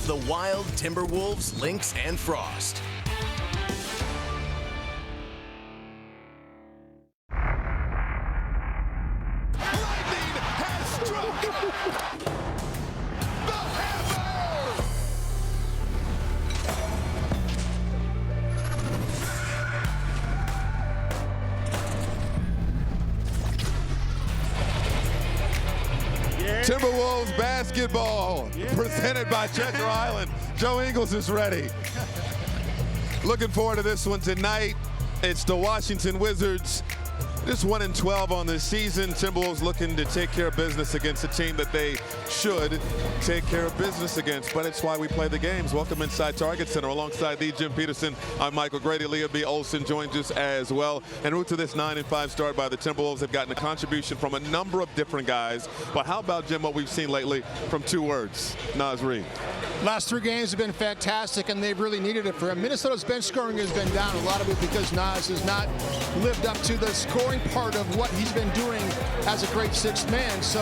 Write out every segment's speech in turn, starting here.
the Wild, Timberwolves, Lynx, and Frost. Lightning has struck! The hammer! Timberwolves basketball presented by Treasure Island. Joe Ingles is ready. Looking forward to this one tonight. It's the Washington Wizards. Just 1-12 on the season. Timberwolves looking to take care of business against a team that they should take care of business against. But it's why we play the games. Welcome inside Target Center. Alongside the Jim Peterson, I'm Michael Grady. Leah B. Olson joins us as well. En route to this 9-5 start by the Timberwolves, have gotten a contribution from a number of different guys. But how about, Jim, what we've seen lately from two words? Naz Reid. Last three games have been fantastic, and they've really needed it for him. Minnesota's bench scoring has been down, a lot of it because Naz has not lived up to the scoring part of what he's been doing as a great sixth man. So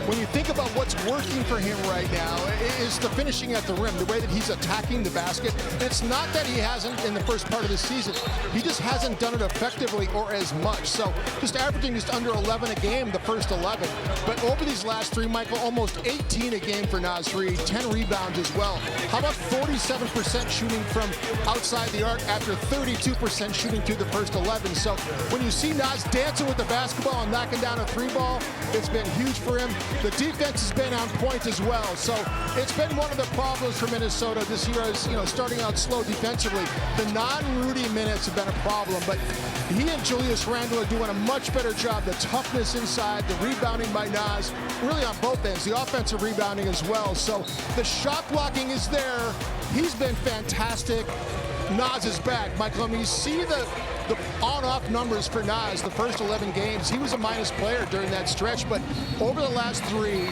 when you think about what's working for him right now, is the finishing at the rim, the way that he's attacking the basket. It's not that he hasn't in the first part of the season. He just hasn't done it effectively or as much. So just averaging just under 11 a game, the first 11. But over these last three, Michael, almost 18 a game for Naz Reid, 10 rebounds as well. How about 47% shooting from outside the arc after 32% shooting through the first 11? So when you see Naz dancing with the basketball and knocking down a three ball, it's been huge for him. The defense has been on point as well. So it's been one of the problems for Minnesota this year is, starting out slow defensively. The non-Rudy minutes have been a problem, but he and Julius Randle are doing a much better job. The toughness inside, the rebounding by Naz, really on both ends, the offensive rebounding as well. So the shot blocking is there. He's been fantastic. Naz is back. Michael, I mean, you see the on-off numbers for Naz the first 11 games. He was a minus player during that stretch, but over the last three,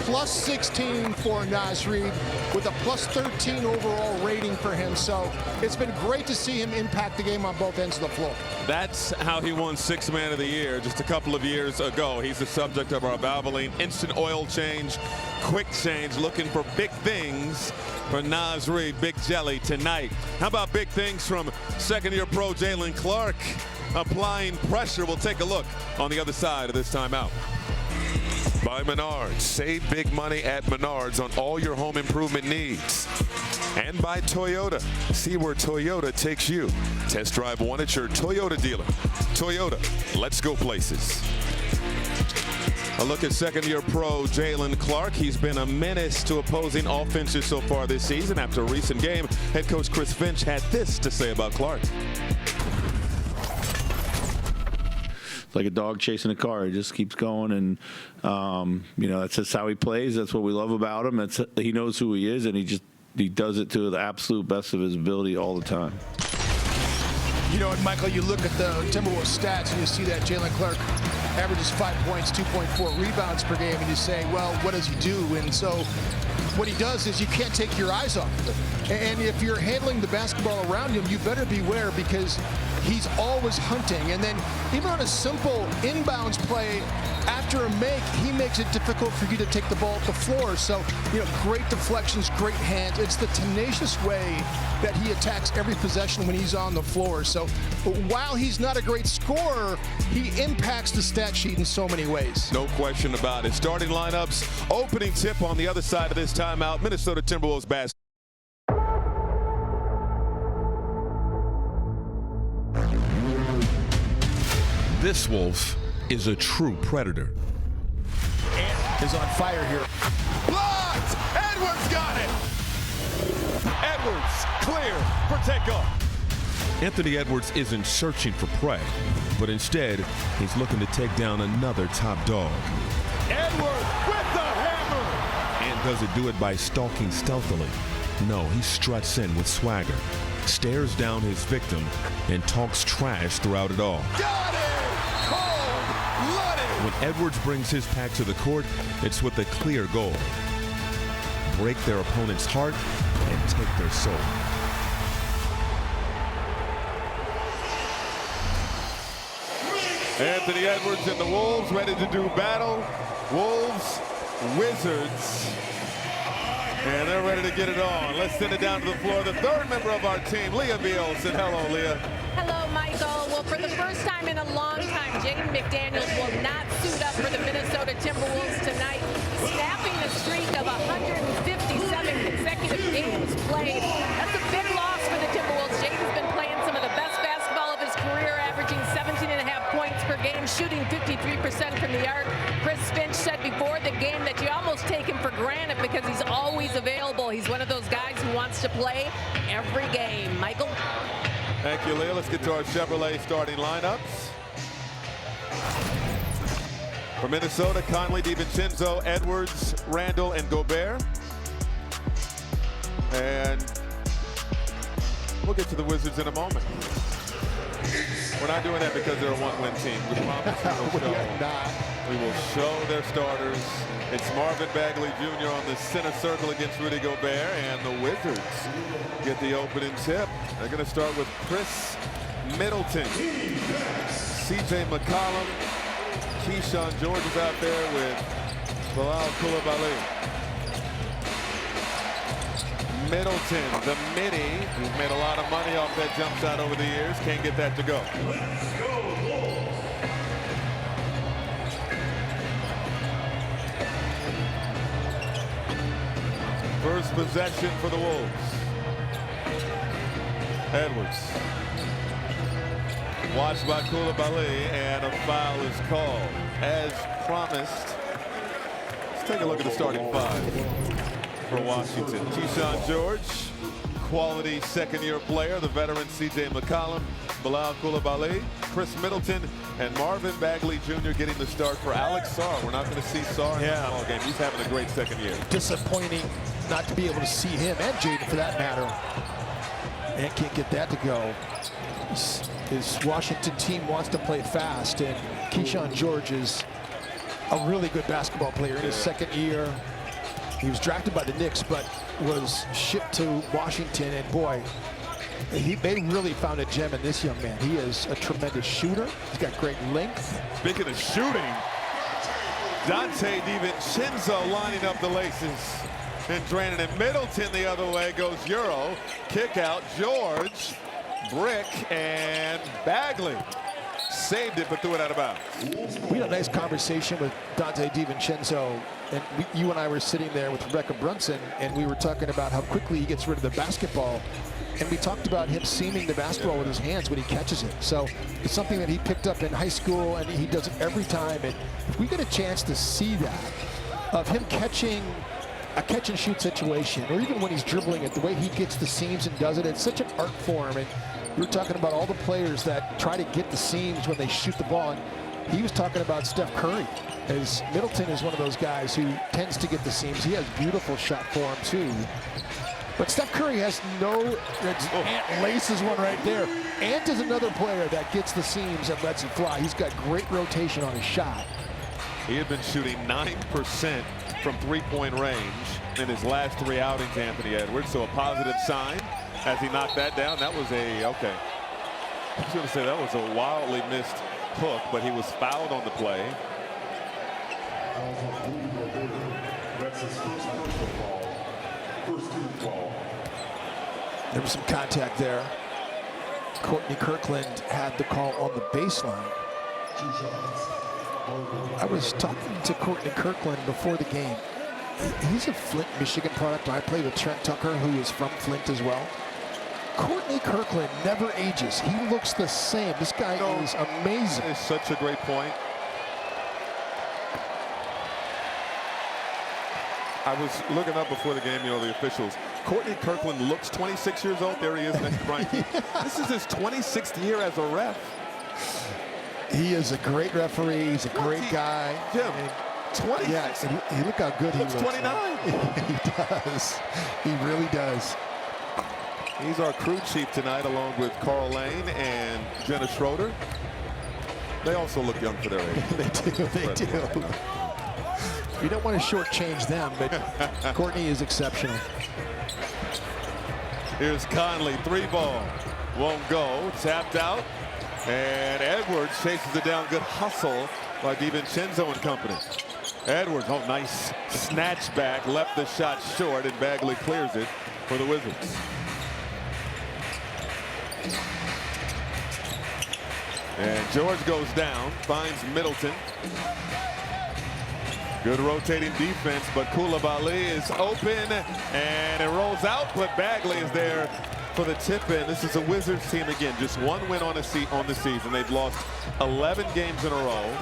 plus 16 for Naz Reid with a plus 13 overall rating for him. So it's been great to see him impact the game on both ends of the floor. That's how he won Sixth Man of the Year just a couple of years ago. He's the subject of our Valvoline instant oil change, quick change, looking for big things for Naz Reid, Big Jelly tonight. How about big things from second-year pro Jalen Clark applying pressure? We'll take a look on the other side of this timeout. By Menards. Save big money at Menards on all your home improvement needs. And by Toyota. See where Toyota takes you. Test drive one at your Toyota dealer. Toyota, let's go places. A look at second-year pro Jalen Clark. He's been a menace to opposing offenses so far this season. After a recent game, head coach Chris Finch had this to say about Clark. It's like a dog chasing a car. He just keeps going, and that's just how he plays. That's what we love about him. He knows who he is, and he does it to the absolute best of his ability all the time. And Michael, you look at the Timberwolves stats and you see that Jalen Clark averages 5 points, 2.4 rebounds per game, and you say, well, what does he do? And so what he does is you can't take your eyes off of it. And if you're handling the basketball around him, you better beware because he's always hunting. And then even on a simple inbounds play, after a make, he makes it difficult for you to take the ball off the floor. So, great deflections, great hands. It's the tenacious way that he attacks every possession when he's on the floor. So while he's not a great scorer, he impacts the stat sheet in so many ways. No question about it. Starting lineups, opening tip on the other side of this timeout. Minnesota Timberwolves basketball. This wolf is a true predator. And is on fire here. Blocked! Edwards got it! Edwards clear for takeoff. Anthony Edwards isn't searching for prey, but instead, he's looking to take down another top dog. Edwards with the hammer! And doesn't do it by stalking stealthily. No, he struts in with swagger, stares down his victim, and talks trash throughout it all. Got it! When Edwards brings his pack to the court, it's with a clear goal. Break their opponent's heart and take their soul. Anthony Edwards and the Wolves ready to do battle. Wolves, Wizards. And they're ready to get it on. Let's send it down to the floor. The third member of our team, Leah Bielson. Hello, Leah. Hello, Michael. Well, for the first time in a long time, Jaden McDaniels will not suit up for the Minnesota Timberwolves tonight, snapping a streak of 157 consecutive games played. That's a big loss for the Timberwolves. Jaden's been playing some of the best basketball of his career, averaging 17.5 points per game, shooting 53% from the arc. Chris Finch said before the game that you almost take him for granted because he's always available. He's one of those guys who wants to play every game. Michael? Thank you, Leah. Let's get to our Chevrolet starting lineups. For Minnesota, Conley, DiVincenzo, Edwards, Randall, and Gobert. And we'll get to the Wizards in a moment. We're not doing that because they're a one-win team. We promise we will show their starters. It's Marvin Bagley Jr. on the center circle against Rudy Gobert, and the Wizards get the opening tip. They're going to start with Chris Middleton, C.J. McCollum, Keyshawn George is out there with Bilal Coulibaly. Middleton, the mini, who's made a lot of money off that jump shot over the years, can't get that to go. First possession for the Wolves. Edwards. Watched by Coulibaly, and a foul is called. As promised, let's take a look at the starting five for Washington. Keyshawn George, quality second-year player. The veteran C.J. McCollum, Bilal Coulibaly, Chris Middleton, and Marvin Bagley Jr. getting the start for Alex Sarr. We're not going to see Sarr in the ball game. He's having a great second year. Disappointing not to be able to see him and Jaden for that matter. And can't get that to go. His Washington team wants to play fast, and Keyshawn George is a really good basketball player in his second year. He was drafted by the Knicks, but was shipped to Washington, and boy, they really found a gem in this young man. He is a tremendous shooter. He's got great length. Speaking of shooting, Dante DiVincenzo lining up the laces and draining it. Middleton the other way goes Euro. Kick out, George, brick, and Bagley saved it but threw it out of bounds. We had a nice conversation with Dante DiVincenzo, and you and I were sitting there with Rebecca Brunson, and we were talking about how quickly he gets rid of the basketball. And we talked about him seaming the basketball with his hands when he catches it. So it's something that he picked up in high school, and he does it every time. And if we get a chance to see that, of him catching a catch-and-shoot situation, or even when he's dribbling it, the way he gets the seams and does it, it's such an art form. And we were talking about all the players that try to get the seams when they shoot the ball. And he was talking about Steph Curry, as Middleton is one of those guys who tends to get the seams. He has beautiful shot form, too. But Steph Curry has no, Ant laces one right there. Ant is another player that gets the seams and lets it fly. He's got great rotation on his shot. He had been shooting 9% from three-point range in his last three outings, Anthony Edwards. So a positive sign as he knocked that down. That was I was going to say that was a wildly missed hook, but he was fouled on the play. That's his first personal foul. First team foul. There was some contact there. Courtney Kirkland had the call on the baseline. I was talking to Courtney Kirkland before the game. He's a Flint, Michigan product. I played with Trent Tucker, who is from Flint as well. Courtney Kirkland never ages. He looks the same. This guy is amazing. It's such a great point. I was looking up before the game, the officials. Courtney Kirkland looks 26 years old. There he is next to Brian Keith. This is his 26th year as a ref. He is a great referee. He's a great guy. Jim, 26. Yeah, and look how good he looks. 29. He does. He really does. He's our crew chief tonight, along with Carl Lane and Jenna Schroeder. They also look young for their age. They do. They do. You don't want to shortchange them, but Courtney is exceptional. Here's Conley, three ball. Won't go. Tapped out. And Edwards chases it down. Good hustle by DiVincenzo and company. Edwards, oh, nice snatch back, left the shot short, and Bagley clears it for the Wizards. And George goes down, finds Middleton. Good rotating defense, but Koulibaly is open, and it rolls out, but Bagley is there for the tip-in. This is a Wizards team, again, just one win on the season. They've lost 11 games in a row.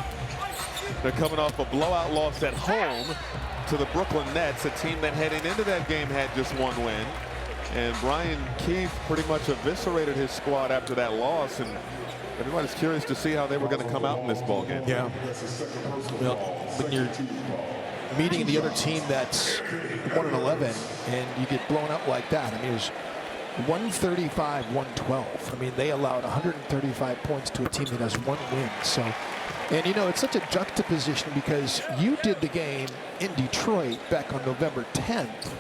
They're coming off a blowout loss at home to the Brooklyn Nets, a team that heading into that game had just one win. And Brian Keefe pretty much eviscerated his squad after that loss, and everybody's curious to see how they were going to come out in this ball game. Yeah. Well, when you're meeting the other team that's 1-11 and you get blown out like that, I mean, it was 135-112. I mean, they allowed 135 points to a team that has one win. So, and you know, it's such a juxtaposition because you did the game in Detroit back on November 10th.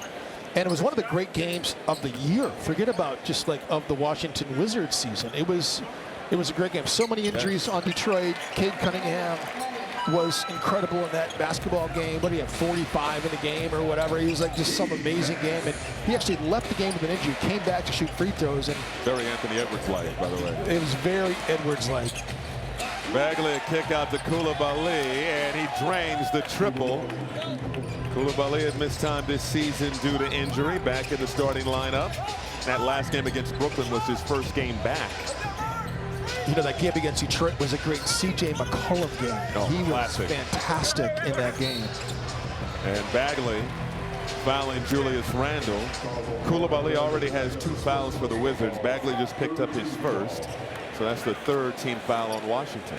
And it was one of the great games of the year. Forget about just like of the Washington Wizards season. It was a great game. So many injuries on Detroit. Cade Cunningham was incredible in that basketball game. What do you have, 45 in the game or whatever? He was like just some amazing game. And he actually left the game with an injury, came back to shoot free throws. And very Anthony Edwards-like, by the way. It was very Edwards-like. Bagley a kick out to Koulibaly, and he drains the triple. Koulibaly had missed time this season due to injury, back in the starting lineup. That last game against Brooklyn was his first game back. You know, that game against Detroit was a great C.J. McCollum game. Oh, he classic. was fantastic in that game. And Bagley fouling Julius Randle. Koulibaly already has 2 fouls for the Wizards. Bagley just picked up his first. So that's the 3rd team foul on Washington.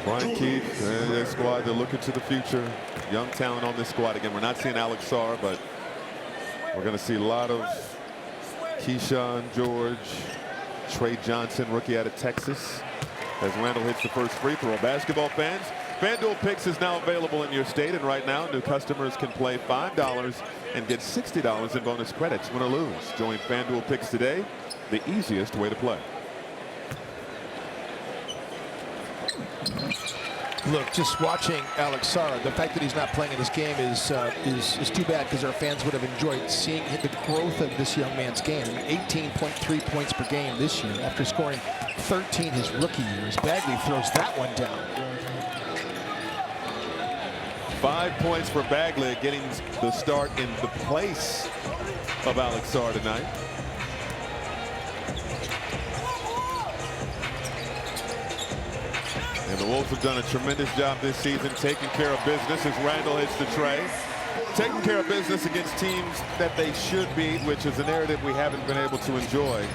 Brian Keefe and their squad, they're looking to the future. Young talent on this squad. Again, we're not seeing Alex Sarr, but we're going to see a lot of Keyshawn, George, Trey Johnson, rookie out of Texas, as Randle hits the first free throw. Basketball fans, FanDuel Picks is now available in your state, and right now new customers can play $5 and get $60 in bonus credits, win or lose. Join FanDuel Picks today, the easiest way to play. Look, just watching Alex Sarr, the fact that he's not playing in this game is too bad, because our fans would have enjoyed seeing the growth of this young man's game. 18.3 points per game this year after scoring 13 his rookie years. Bagley throws that one down. 5 points for Bagley, getting the start in the place of Alex Sarr tonight. And the Wolves have done a tremendous job this season taking care of business as Randle hits the tray. Taking care of business against teams that they should beat, which is a narrative we haven't been able to enjoy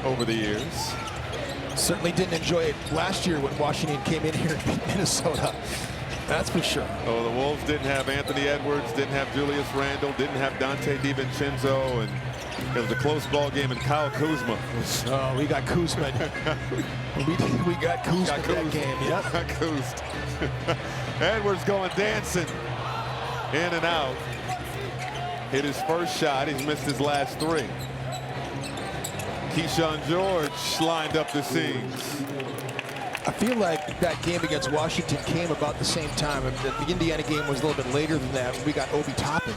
over the years. Certainly didn't enjoy it last year when Washington came in here and beat Minnesota. That's for sure. Oh, the Wolves didn't have Anthony Edwards, didn't have Julius Randle, didn't have Dante DiVincenzo, and it was a close ball game, and Kyle Kuzma. Oh, we got Kuzma. we got Kuzma in that game. Yep. Got Kuzed. Edwards going dancing in and out. Hit his first shot. He's missed his last 3. Keyshawn George lined up the seams. I feel like that game against Washington came about the same time. The Indiana game was a little bit later than that. We got Obi Toppin.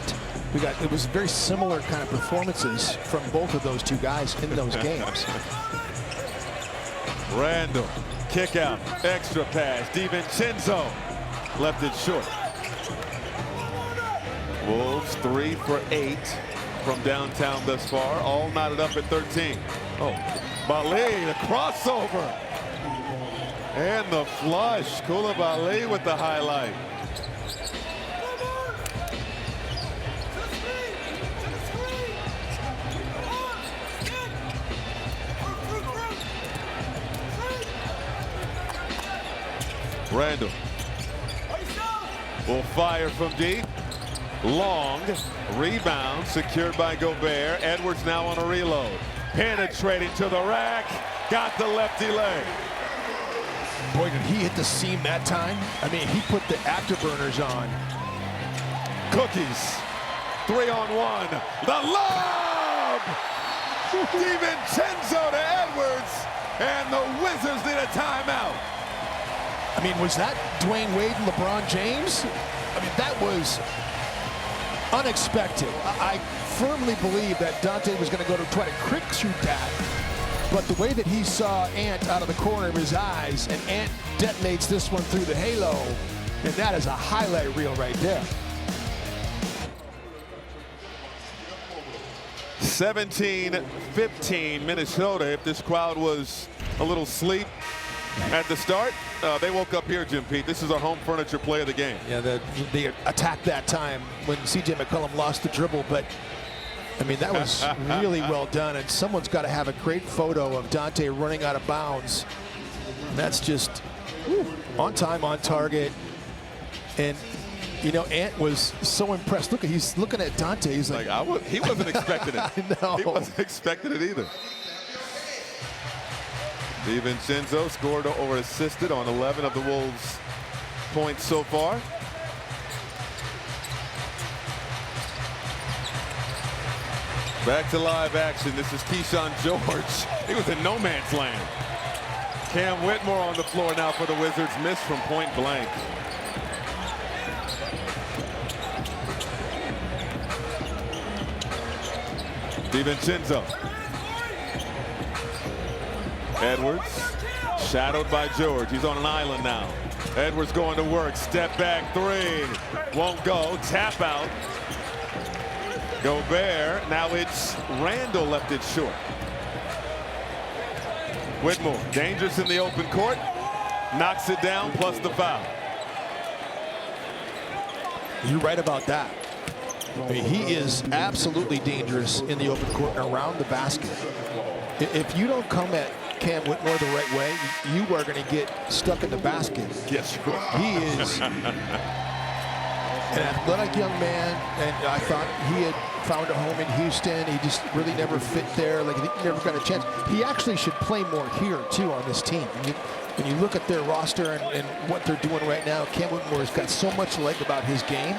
It was very similar kind of performances from both of those two guys in those games. Randle, kick out, extra pass. DiVincenzo left it short. Wolves 3 for 8 from downtown thus far, all knotted up at 13. Oh, Bali, the crossover. And the flush. Koulibaly with the highlight. Randle will fire from deep. Long rebound secured by Gobert. Edwards now on a reload. Penetrating to the rack. Got the lefty leg. Boy, did he hit the seam that time. I mean, he put the afterburners on. Cookies. 3-on-1. The lob! DiVincenzo to Edwards. And the Wizards need a timeout. I mean, was that Dwayne Wade and LeBron James? I mean, that was unexpected. I firmly believe that Dante was going to go to try to quick shoot that. But the way that he saw Ant out of the corner of his eyes, and Ant detonates this one through the halo, and that is a highlight reel right there. 17-15 Minnesota. If this crowd was a little asleep at the start, they woke up here, Jim Pete. This is our home furniture play of the game. Yeah, the attack that time when C.J. McCollum lost the dribble, but I mean, that was really well done, and someone's got to have a great photo of Dante running out of bounds. And that's just on time, on target. And, you know, Ant was so impressed. Look, he's looking at Dante. He's like he wasn't expecting it. I know. He wasn't expecting it either. DiVincenzo scored or assisted on 11 of the Wolves' points so far. Back to live action. This is Keyshawn George. He was in no man's land. Cam Whitmore on the floor now for the Wizards. Missed from point blank. DiVincenzo. Edwards, shadowed by George. He's on an island now. Edwards going to work. Step back three. Won't go. Tap out. Gobert. Now it's Randall left it short. Whitmore, dangerous in the open court. Knocks it down, plus the foul. You're right about that. I mean, he is absolutely dangerous in the open court and around the basket. If you don't come at Cam Whitmore the right way, you are going to get stuck in the basket. Yes, you are. He is an athletic young man, and I thought he had found a home in Houston. He just really never fit there. Like, he never got a chance. He actually should play more here, too, on this team. When you look at their roster and what they're doing right now, Cam Whitmore has got so much leg about his game,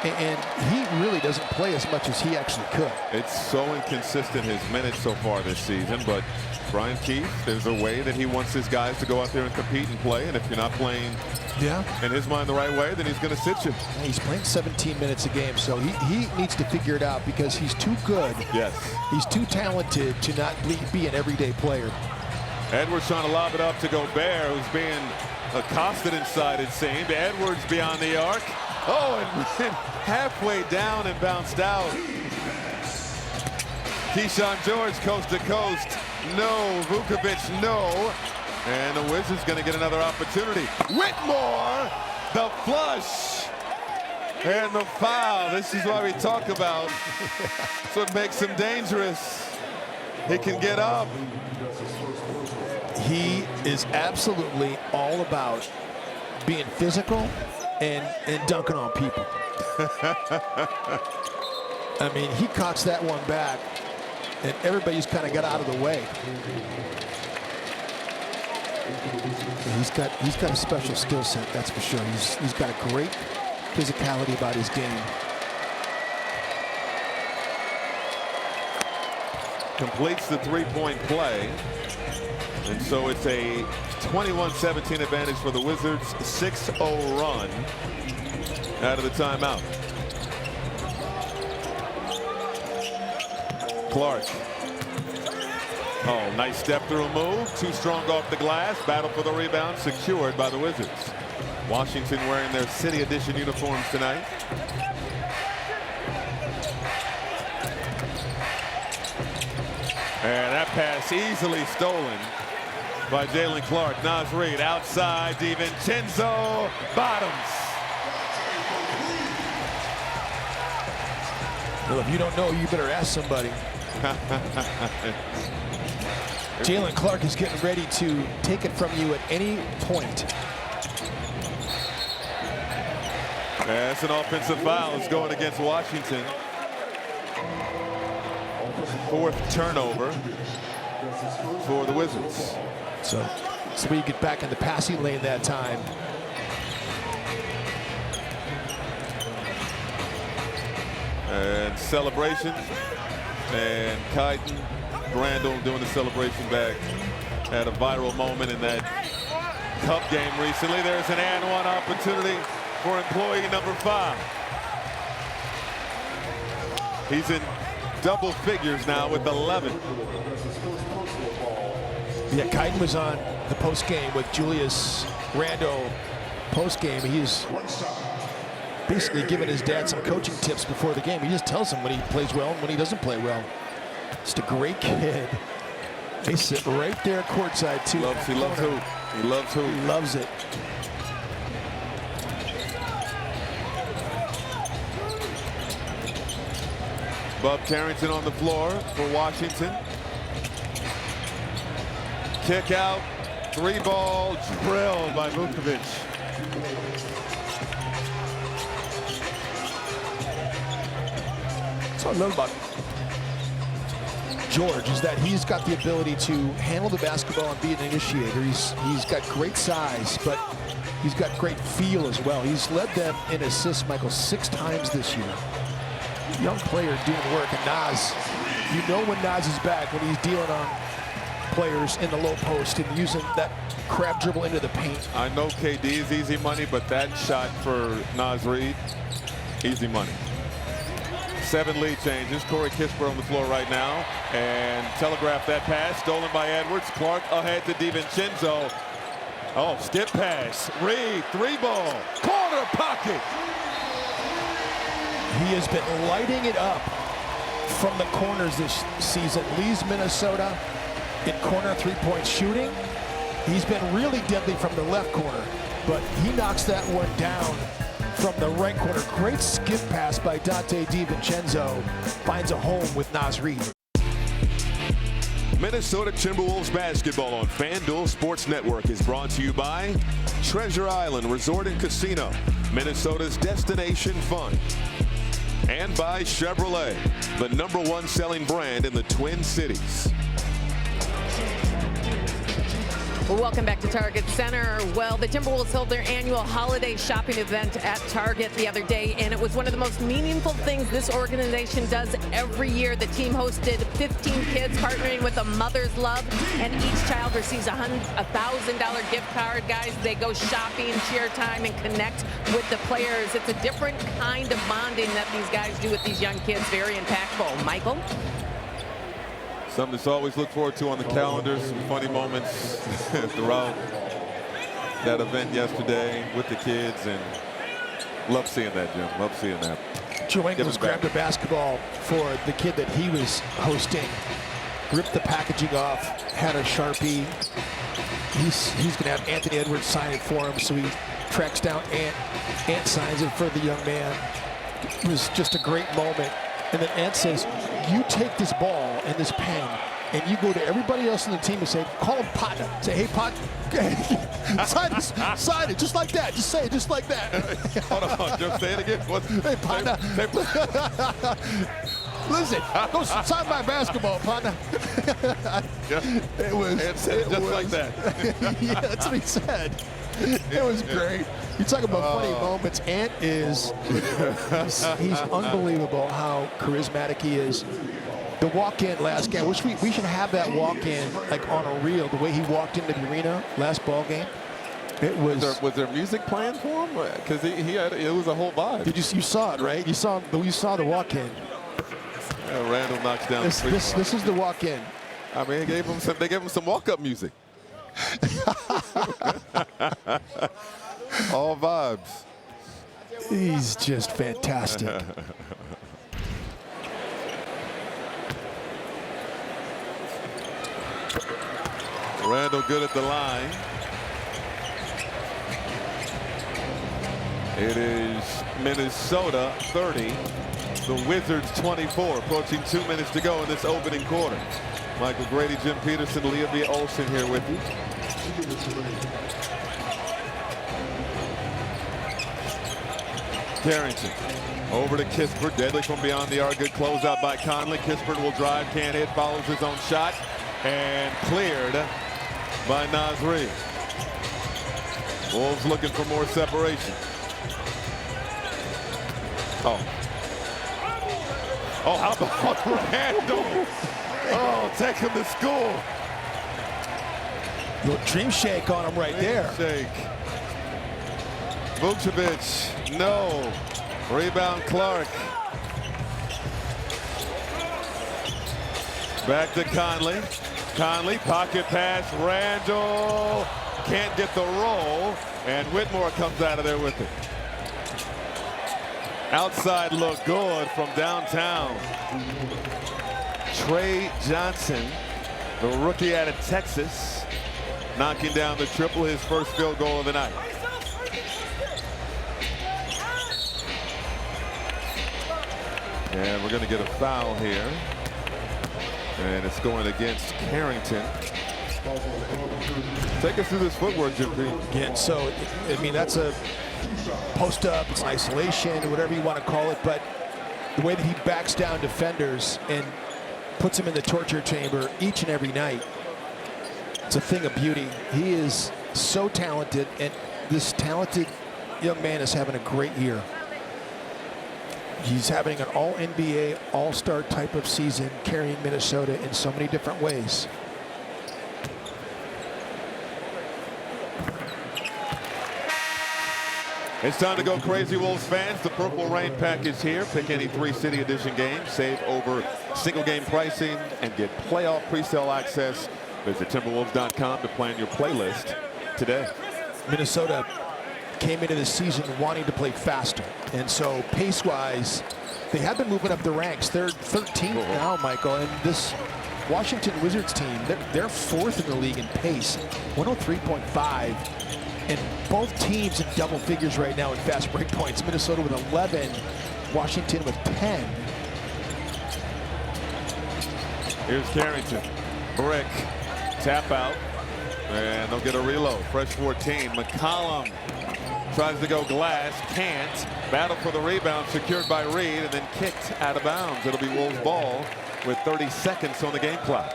and he really doesn't play as much as he actually could. It's so inconsistent, his minutes so far this season, but Brian Keefe, there's a way that he wants his guys to go out there and compete and play, and if you're not playing in his mind the right way, then he's going to sit you. He's playing 17 minutes a game, so he needs to figure it out because he's too good. Yes. He's too talented to not be an everyday player. Edwards trying to lob it up to Gobert, who's being accosted inside, it seemed. Edwards beyond the arc. Oh, and halfway down and bounced out. Keyshawn George coast to coast. No. Vukovic, no. And the Wizards going to get another opportunity. Whitmore, the flush. And the foul. This is why we talk about. That's what makes him dangerous. He can get up. He is absolutely all about being physical and dunking on people. I mean, he cocks that one back, and everybody's kind of got out of the way. He's got a special skill set, that's for sure. He's got a great physicality about his game. Completes the three-point play. And so it's a 21-17 advantage for the Wizards. 6-0 run out of the timeout. Clark. Oh, nice step through move. Too strong off the glass. Battle for the rebound. Secured by the Wizards. Washington wearing their City Edition uniforms tonight. And that pass easily stolen by Jalen Clark. Naz Reid outside. DiVincenzo bottoms. Well, if you don't know, you better ask somebody. Jalen Clark is getting ready to take it from you at any point. That's an offensive foul. It's going against Washington. Fourth turnover for the Wizards. So we get back in the passing lane that time. And celebration. And Kiten, Randall doing the celebration back. Had a viral moment in that Cup game recently. There's an and one opportunity for employee number 5. He's in double figures now with 11. Yeah, Kiten was on the post game with Julius Randle. Post game, he's basically giving his dad some coaching tips before the game. He just tells him when he plays well and when he doesn't play well. Just a great kid. They sit right there courtside too. He loves who? He loves who? He loves it. Bub Carrington on the floor for Washington. Kick out, 3-ball, drilled by Vukovic. That's what I love about George is that he's got the ability to handle the basketball and be an initiator. He's got great size, but he's got great feel as well. He's led them in assists, Michael, 6 times this year. Young player doing work, and Naz, you know when Naz is back, when he's dealing on players in the low post and using that crab dribble into the paint. I know KD's easy money, but that shot for Naz Reid, easy money. 7 lead changes. Corey Kispert on the floor right now, and telegraphed that pass, stolen by Edwards. Clark ahead to DiVincenzo. Oh, skip pass. Reid, 3-ball, corner pocket. He has been lighting it up from the corners this season. Leads Minnesota in corner 3-point shooting. He's been really deadly from the left corner, but he knocks that one down from the right corner. Great skip pass by Dante DiVincenzo. Finds a home with Naz Reid. Minnesota Timberwolves basketball on FanDuel Sports Network is brought to you by Treasure Island Resort and Casino, Minnesota's destination fun. And by Chevrolet, the #1 selling brand in the Twin Cities. Well, welcome back to Target Center. Well, the Timberwolves held their annual holiday shopping event at Target the other day, and it was one of the most meaningful things this organization does every year. The team hosted 15 kids partnering with a mother's love, and each child receives a $1,000 gift card. Guys, they go shopping, share time, and connect with the players. It's a different kind of bonding that these guys do with these young kids. Very impactful. Michael? Something to always look forward to on the calendar. Some funny moments throughout that event yesterday with the kids, and love seeing that, Jim. Love seeing that. Joe Ingles grabbed a basketball for the kid that he was hosting, ripped the packaging off, had a Sharpie. He's going to have Anthony Edwards sign it for him, so he tracks down Ant. Ant signs it for the young man. It was just a great moment. And then Ant says, you take this ball and this pen, and you go to everybody else on the team and say, call him partner. Say, hey, partner, sign it, just like that. Just say it just like that. Hold on, just say it again. Hey, partner. Listen, go sign my basketball, partner. It was just like that. Yeah, that's what he said. It was great. You talk about funny moments. Ant is, he's unbelievable how charismatic he is. The walk-in last game, which we should have that walk-in like on a reel, the way he walked into the arena last ball game. It was. Was there music playing for him? Because it was a whole vibe. You saw it, right? You saw the walk-in. Randall knocks down. This is the walk-in. I mean, they gave him some walk-up music. All vibes. He's just fantastic. Randall good at the line. It is Minnesota 30, the Wizards 24, approaching 2 minutes to go in this opening quarter. Michael Grady, Jim Peterson, Leah B. Olsen here with you. Carrington over to Kispert, deadly from beyond the arc. Good closeout by Conley. Kispert will drive, can't hit, follows his own shot, and cleared by Naz Reid. Wolves looking for more separation. Oh, how about Randall? Oh, take him to school. Dream shake on him right there. Shake. Vucevic, no. Rebound Clark. Back to Conley. Conley, pocket pass, Randall. Can't get the roll, and Whitmore comes out of there with it. Outside look good from downtown. Trey Johnson, the rookie out of Texas, knocking down the triple, his first field goal of the night. And we're going to get a foul here. And it's going against Carrington. Take us through this footwork, Jim P. Again, so, I mean, that's a post-up, it's isolation, whatever you want to call it, but the way that he backs down defenders and puts them in the torture chamber each and every night, it's a thing of beauty. He is so talented, and this talented young man is having a great year. He's having an all-NBA, all-star type of season, carrying Minnesota in so many different ways. It's time to go crazy, Wolves fans. The Purple Rain Pack is here. Pick any 3 City Edition games, save over single game pricing, and get playoff pre-sale access. Visit Timberwolves.com to plan your playlist today. Minnesota came into the season wanting to play faster, and so pace-wise, they have been moving up the ranks. They're 13th now, Michael, and this Washington Wizards team, they're 4th in the league in pace, 103.5, and both teams in double figures right now in fast break points. Minnesota with 11, Washington with 10. Here's Carrington, brick, tap out, and they'll get a reload. Fresh 14, McCollum tries to go glass, can't. Battle for the rebound, secured by Reed, and then kicked out of bounds. It'll be Wolves ball with 30 seconds on the game clock.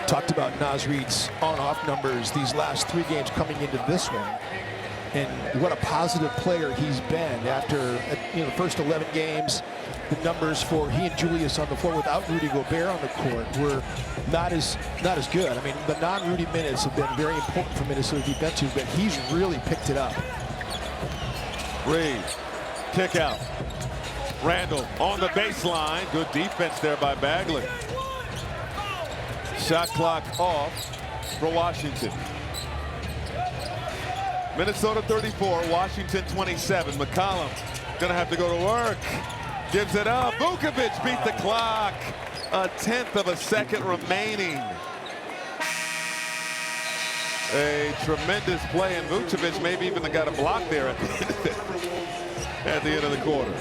Talked about Naz Reid's on-off numbers these last 3 games coming into this one, and what a positive player he's been after the first 11 games. The numbers for he and Julius on the floor without Rudy Gobert on the court were not as good. I mean, the non-Rudy minutes have been very important for Minnesota defensively, but he's really picked it up. Reed, kick out. Randall on the baseline. Good defense there by Bagley. Shot clock off for Washington. Minnesota 34, Washington 27. McCollum gonna have to go to work. Gives it up. Vucevic beat the clock. A 10th of a second remaining. A tremendous play, and Vucevic maybe even got a block there at the end of the quarter.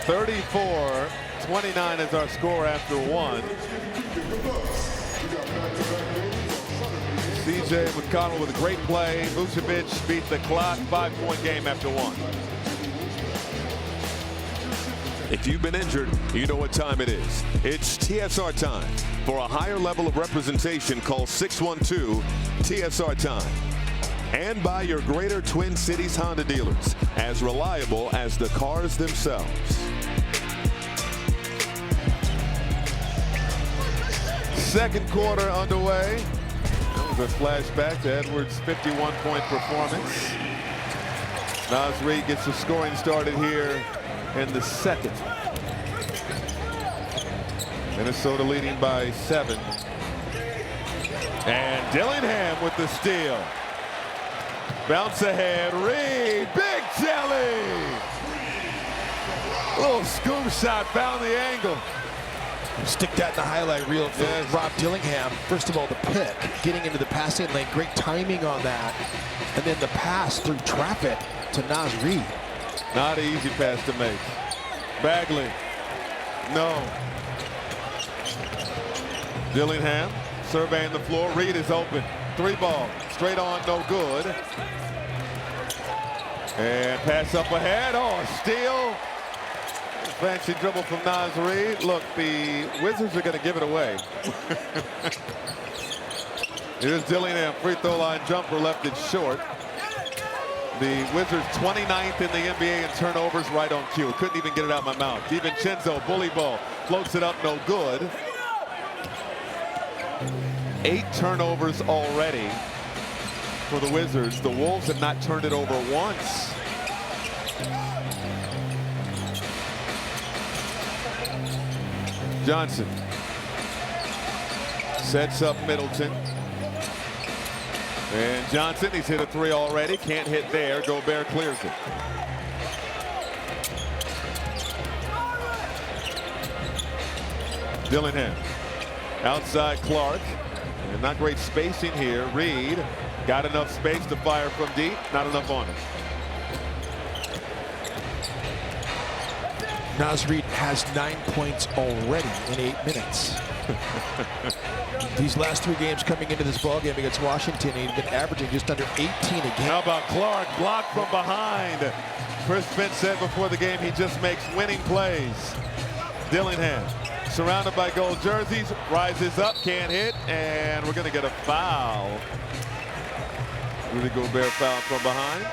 34-29 is our score after 1. CJ McConnell with a great play. Vucevic beat the clock. 5-point game after 1. If you've been injured, you know what time it is. It's TSR time. For a higher level of representation, call 612-TSR-TIME. And by your Greater Twin Cities Honda dealers, as reliable as the cars themselves. Second quarter underway. That was a flashback to Edwards' 51-point performance. Naz Reid gets the scoring started here in the second. Minnesota leading by 7. And Dillingham with the steal. Bounce ahead, Reed, big jelly. Little scoop shot, found the angle. Stick that in the highlight reel for Rob Dillingham. First of all, the pick, getting into the passing lane, great timing on that. And then the pass through traffic to Naz Reid. Not an easy pass to make. Bagley, no. Dillingham surveying the floor. Reed is open. 3 ball, straight on, no good. And pass up ahead. Oh, a steal. Fancy dribble from Naz Reid. Look, the Wizards are going to give it away. Here's Dillingham, free throw line jumper, left it short. The Wizards 29th in the NBA in turnovers, right on cue. Couldn't even get it out of my mouth. DiVincenzo, bully ball, floats it up, no good. 8 turnovers already for the Wizards. The Wolves have not turned it over once. Johnson sets up Middleton. And Johnson, he's hit a 3 already. Can't hit there. Gobert clears it. Dillingham. Outside Clark. And not great spacing here. Reed got enough space to fire from deep. Not enough on it. Naz Reid has 9 points already in 8 minutes. These last 3 games coming into this ballgame against Washington, he's been averaging just under 18 a game. How about Clark blocked from behind? Chris Finch said before the game he just makes winning plays. Dillingham surrounded by gold jerseys, rises up, can't hit, and we're going to get a foul. Rudy Gobert fouled from behind.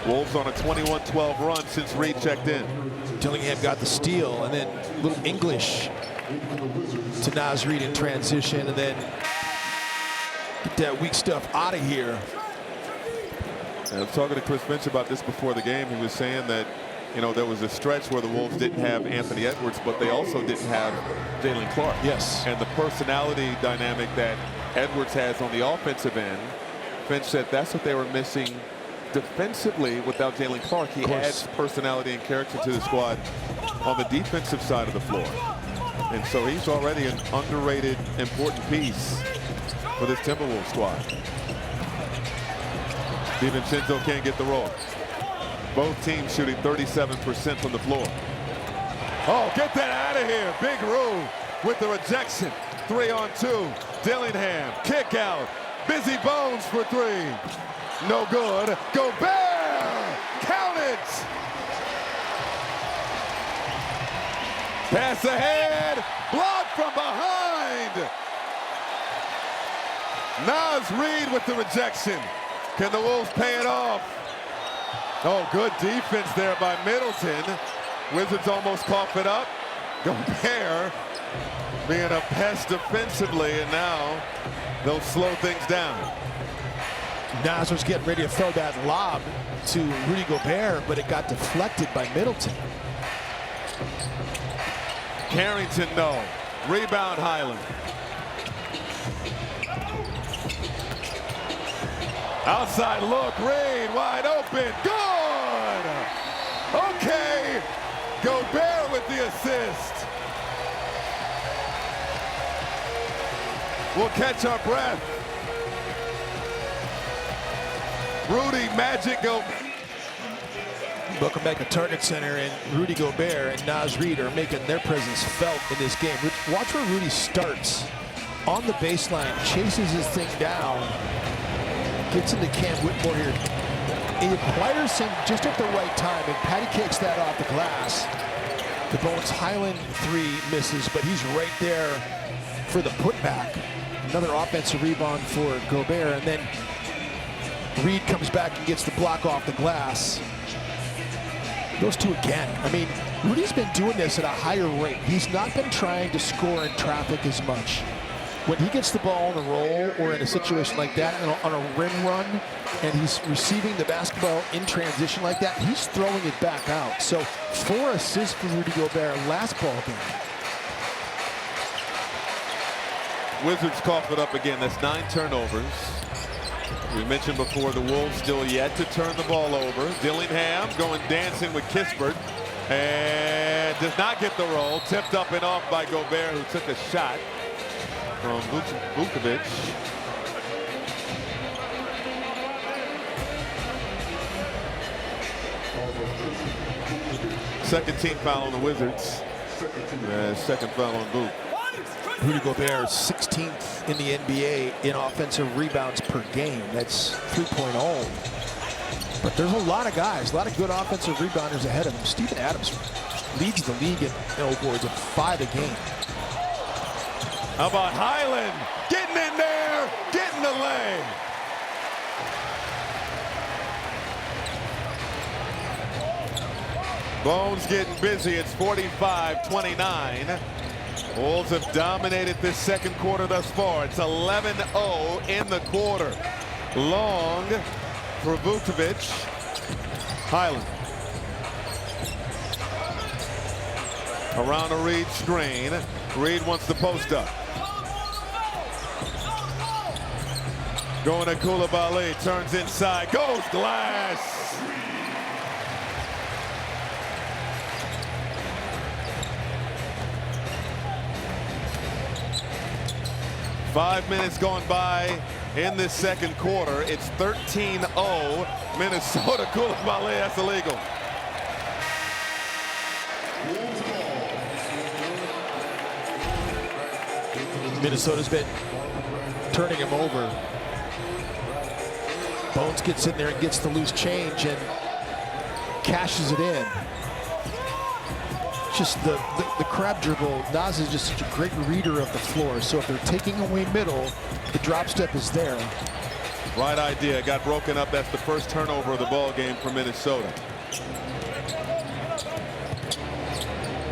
Wolves on a 21-12 run since Reed checked in. Dillingham got the steal, and then little English to Naz Reid in transition, and then get that weak stuff out of here. I was talking to Chris Finch about this before the game. He was saying that, you know, there was a stretch where the Wolves didn't have Anthony Edwards, but they also didn't have Jalen Clark. Yes. And the personality dynamic that Edwards has on the offensive end, Finch said that's what they were missing defensively without Jalen Clark. He adds personality and character to the squad on the defensive side of the floor. And so he's already an underrated, important piece for this Timberwolves squad. DiVincenzo can't get the roll. Both teams shooting 37% from the floor. Oh, get that out of here. Big Rue with the rejection. 3-on-2. Dillingham, kick out. Busy Bones for 3. No good. Gobert! Count it! Pass ahead. Blocked from behind. Naz Reid with the rejection. Can the Wolves pay it off? Oh, good defense there by Middleton. Wizards almost cough it up. Gobert being a pest defensively, and now they'll slow things down. Naz was getting ready to throw that lob to Rudy Gobert, but it got deflected by Middleton. Carrington, no. Rebound, Highland. Outside look, Reed wide open, good! Okay, Gobert with the assist. We'll catch our breath. Rudy Magic Gobert. Welcome back to Target Center, and Rudy Gobert and Naz Reid are making their presence felt in this game. Watch where Rudy starts. On the baseline, chases his thing down, gets into Cam Whitmore here. It acquires him just at the right time, and Patty kicks that off the glass. The Bones Highland 3 misses, but he's right there for the putback. Another offensive rebound for Gobert, and then Reed comes back and gets the block off the glass. Those two again. I mean, Rudy's been doing this at a higher rate. He's not been trying to score in traffic as much. When he gets the ball on the roll or in a situation like that, on a rim run, and he's receiving the basketball in transition like that, he's throwing it back out. So 4 assists for Rudy Gobert last ball game. Wizards cough it up again. That's 9 turnovers. We mentioned before the Wolves still yet to turn the ball over. Dillingham going dancing with Kispert and does not get the roll. Tipped up and off by Gobert, who took a shot from Vukovic. Second team foul on the Wizards. Second foul on Vuk. Rudy Gobert 16th in the NBA in offensive rebounds per game. That's 3.0. But there's a lot of guys, a lot of good offensive rebounders ahead of him. Steven Adams leads the league in boards at 5 a game. How about Highland getting in there, getting the lane. Bones getting busy. It's 45-29. Wolves have dominated this second quarter thus far. It's 11-0 in the quarter. Long for Vucevic. Highland. Around a Reed screen. Reed wants the post up. Going to Koulibaly, turns inside, goes glass. Five minutes gone by in this second quarter. It's 13-0 Minnesota. Koulibaly, that's illegal. Minnesota's been turning him over. Bones gets in there and gets the loose change and cashes it in. Just the crab dribble. Naz is just such a great reader of the floor. So if they're taking away middle, the drop step is there. Right idea. Got broken up. That's the first turnover of the ball game for Minnesota.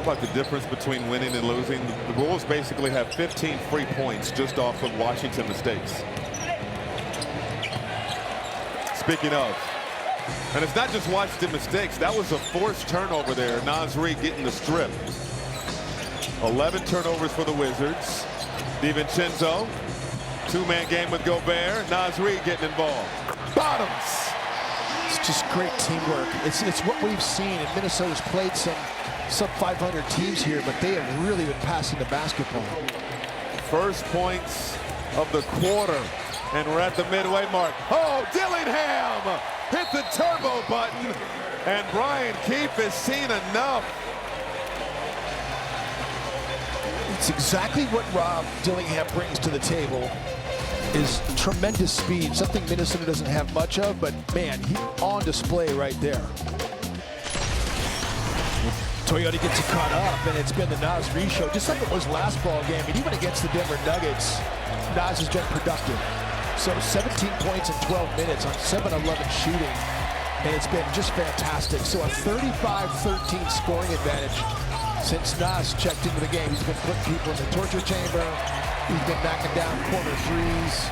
About the difference between winning and losing. The Wolves basically have 15 free points just off of Washington mistakes. Speaking of, and it's not just Washington mistakes. That was a forced turnover there. Naz Reid getting the strip. 11 turnovers for the Wizards. DiVincenzo, two-man game with Gobert. Naz Reid getting involved. Bottoms. It's just great teamwork. It's what we've seen. And Minnesota's played some sub-500 teams here, but they have really been passing the basketball. First points of the quarter, and we're at the midway mark. Oh, Dillingham hit the turbo button, and Brian Keefe has seen enough. It's exactly what Rob Dillingham brings to the table. Is tremendous speed, something Minnesota doesn't have much of, but man, he's on display right there. Toyota gets it caught up, and it's been the Naz Reid show, just like it was last ball game. And even against the Denver Nuggets, Naz has been productive. So 17 points in 12 minutes on 7-11 shooting, and it's been just fantastic. So a 35-13 scoring advantage since Naz checked into the game. He's been putting people in the torture chamber. He's been knocking down corner threes,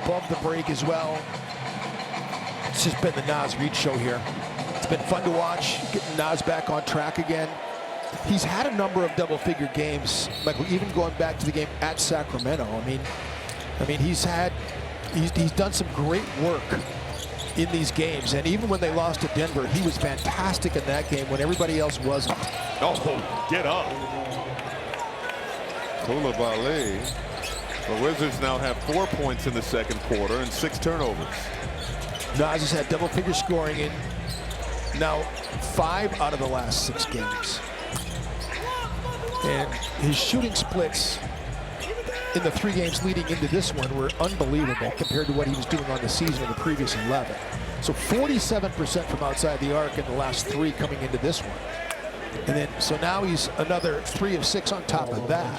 above the break as well. It's just been the Naz Reid show here. It's been fun to watch, getting Naz back on track again. He's had a number of double-figure games, Michael, even going back to the game at Sacramento. I mean, he's done some great work in these games, and even when they lost to Denver, he was fantastic in that game when everybody else wasn't. Oh, get up. Koulibaly. The Wizards now have 4 points in the second quarter and 6 turnovers. Naz has had double-figure scoring in now 5 out of the last 6 games. And his shooting splits in the 3 games leading into this one were unbelievable compared to what he was doing on the season in the previous 11. So 47% from outside the arc in the last 3 coming into this one. And then, so now he's another 3 of 6 on top of that.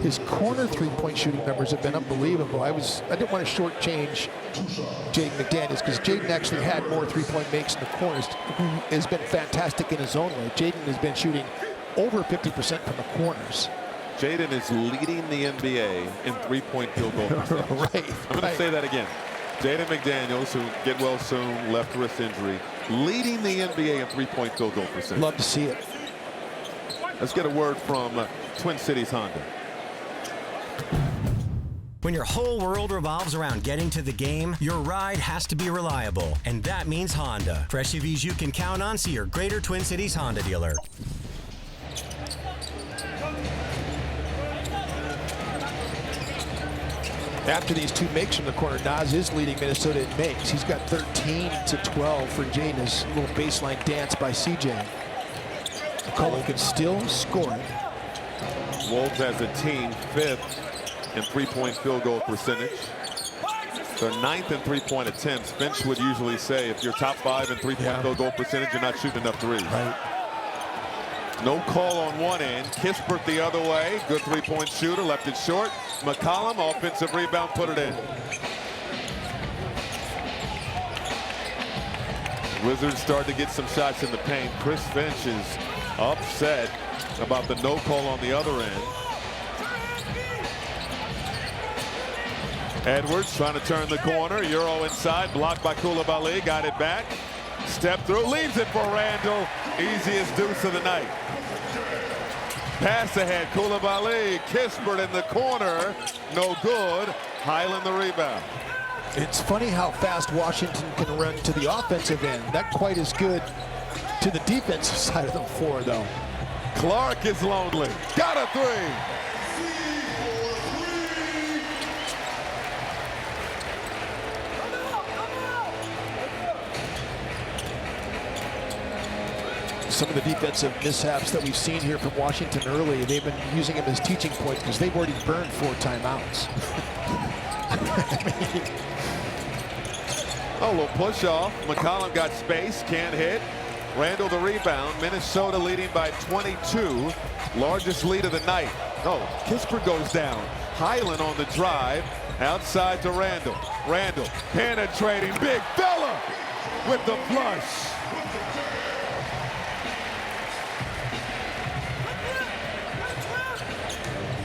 His corner 3-point shooting numbers have been unbelievable. I didn't want to shortchange Jaden McDaniels because Jaden actually had more 3-point makes in the corners, who has been fantastic in his own way. Jaden has been shooting over 50% from the corners. Jaden is leading the NBA in 3-point field goal percentage. Right. I'm going to say that again. Jaden McDaniels, who get well soon, left wrist injury, leading the NBA in 3-point field goal percentage. Love to see it. Let's get a word from Twin Cities Honda. When your whole world revolves around getting to the game, your ride has to be reliable, and that means Honda. For SUVs you can count on, see your Greater Twin Cities Honda dealer. After these 2 makes from the corner, Naz is leading Minnesota in makes. He's got 13-12 for Jaden, his little baseline dance by CJ. McCollum can still score it. Wolves as a team 5th in 3-point field goal percentage. They're 9th in 3-point attempts. Finch would usually say if you're top 5 in 3-point field goal percentage, you're not shooting enough threes. Right. No call on one end. Kispert the other way. Good 3-point shooter. Left it short. McCollum, offensive rebound, put it in. Wizards start to get some shots in the paint. Chris Finch is upset about the no call on the other end. Edwards trying to turn the corner. Euro inside, blocked by Koulibaly, got it back. Step through, leaves it for Randall. Easiest deuce of the night. Pass ahead, Koulibaly, Kispert in the corner, no good. Highland the rebound. It's funny how fast Washington can run to the offensive end. Not quite as good to the defensive side of the floor, though. Clark is lonely. Got a three. Some of the defensive mishaps that we've seen here from Washington early, they've been using them as teaching points because they've already burned 4 timeouts. Oh, a little push off. McCollum got space, can't hit. Randall the rebound. Minnesota leading by 22. Largest lead of the night. Oh, Kispert goes down. Highland on the drive. Outside to Randall. Randall penetrating. Big fella with the flush.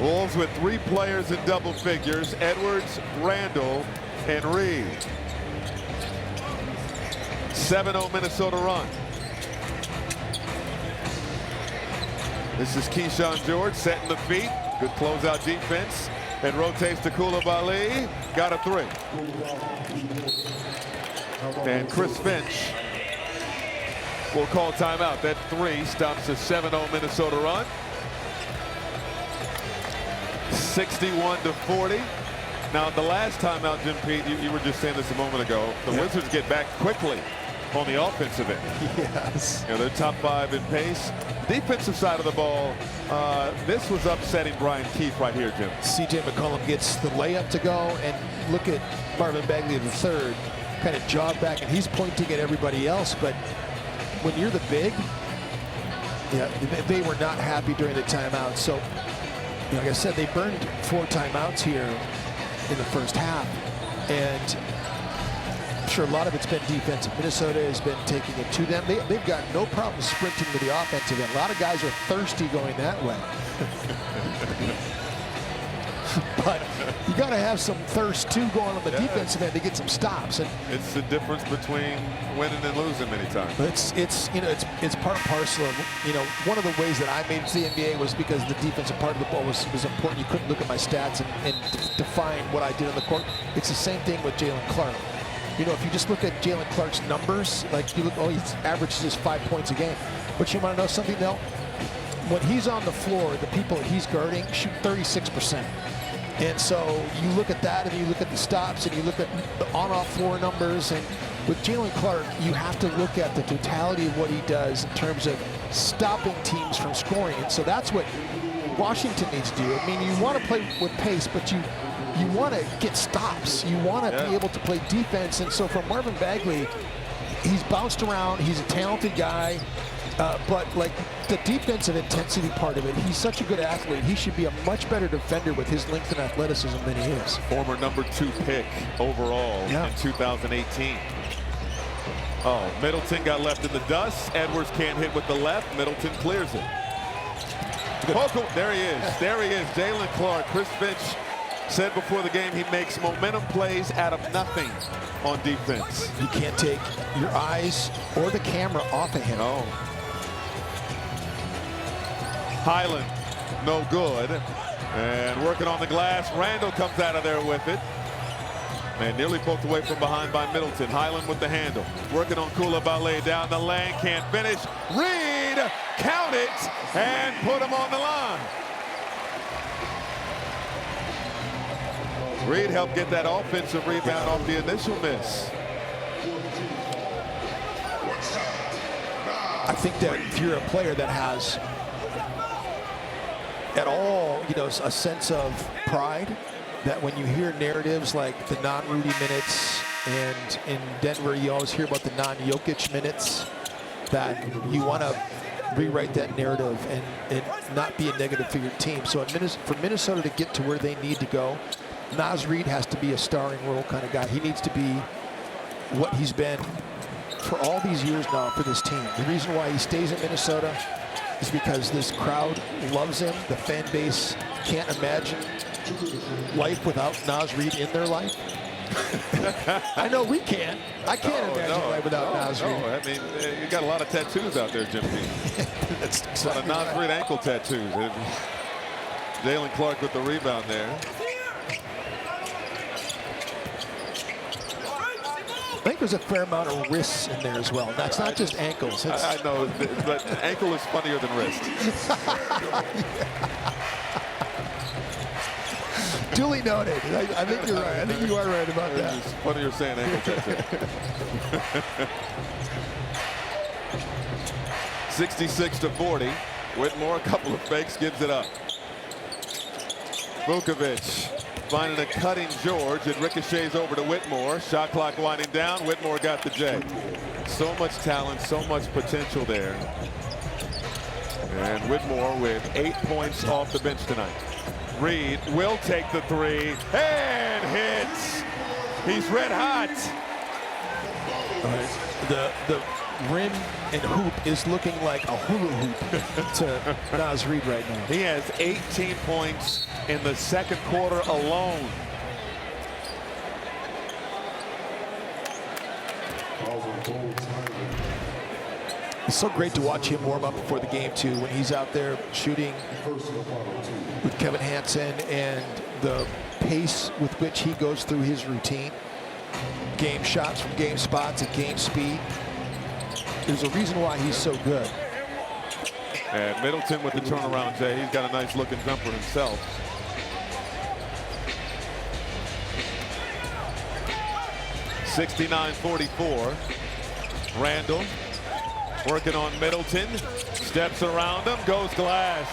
Wolves with 3 players in double figures. Edwards, Randall, and Reed. 7-0 Minnesota run. This is Keyshawn George setting the feet. Good closeout defense. And rotates to Koulibaly. Got a 3. And Chris Finch will call timeout. That 3 stops the 7-0 Minnesota run. 61-40. Now, the last timeout, Jim Pete, you were just saying this a moment ago. The Wizards get back quickly on the offensive end. Yes. You know, they're top 5 in pace. Defensive side of the ball, this was upsetting Brian Keefe right here, Jim. C.J. McCollum gets the layup to go, and look at Marvin Bagley III, kind of jog back, and he's pointing at everybody else. But when you're the big, yeah, they were not happy during the timeout. So, like I said, they burned 4 timeouts here in the first half, and I'm sure a lot of it's been defensive. Minnesota has been taking it to them. They've got no problem sprinting to the offensive end. A lot of guys are thirsty going that way. But you got to have some thirst too going on the defensive end to get some stops. And it's the difference between winning and losing many times. It's you know it's part and parcel of, you know, one of the ways that I made it to the NBA was because the defensive part of the ball was important. You couldn't look at my stats and define what I did on the court. It's the same thing with Jalen Clark. You know, if you just look at Jalen Clark's numbers, like you look, oh, he averages just 5 points a game. But you want to know something, though? When he's on the floor, the people that he's guarding shoot 36%. And so you look at that, and you look at the stops, and you look at the on-off floor numbers. And with Jalen Clark, you have to look at the totality of what he does in terms of stopping teams from scoring. And so that's what Washington needs to do. I mean, you want to play with pace, but you want to get stops. You want to be able to play defense. And so for Marvin Bagley, he's bounced around. He's a talented guy. But like the defensive intensity part of it, he's such a good athlete. He should be a much better defender with his length and athleticism than he is. Former #2 pick overall in 2018. Oh, Middleton got left in the dust. Edwards can't hit with the left. Middleton clears it. There he is. There he is. Jalen Clark. Chris Finch said before the game he makes momentum plays out of nothing on defense. You can't take your eyes or the camera off of him. No. Highland, no good. And working on the glass, Randall comes out of there with it. And nearly poked away from behind by Middleton. Highland with the handle. Working on Koulibaly down the lane, can't finish. Reed, count it, and put him on the line. Reed helped get that offensive rebound off the initial miss. I think that if you're a player that has at all, you know, a sense of pride, that when you hear narratives like the non-Rudy minutes, and in Denver you always hear about the non-Jokic minutes, that you want to rewrite that narrative and not be a negative for your team. So for Minnesota to get to where they need to go, Naz Reid has to be a starring role kind of guy. He needs to be what he's been for all these years now for this team. The reason why he stays in Minnesota is because this crowd loves him. The fan base can't imagine life without Naz Reid in their life? I know we can't. I can't imagine life without Naz Reid. I mean, you got a lot of tattoos out there, Jim P. That's A lot of Naz Reid ankle tattoos. Jalen Clark with the rebound there. I think there's a fair amount of wrists in there as well. That's not just ankles. I know, but ankle is funnier than wrist. Duly noted. I think you're right. I think you are right about that. It's funnier saying ankle tattoo. 66-40. Whitmore, a couple of fakes, gives it up. Vukovic finding a cutting George. It ricochets over to Whitmore. Shot clock winding down. Whitmore got the J. So much talent, so much potential there. And Whitmore with 8 points off the bench tonight. Reid will take the three and hits. He's red hot. The rim and hoop is looking like a hula hoop to Naz Reid right now. He has 18 points in the second quarter alone. It's so great to watch him warm up before the game too, when he's out there shooting with Kevin Hansen and the pace with which he goes through his routine. Game shots from game spots at game speed. There's a reason why he's so good. And Middleton with the turnaround, Jay. He's got a nice looking jumper himself. (69-44). Randall working on Middleton. Steps around him, goes glass.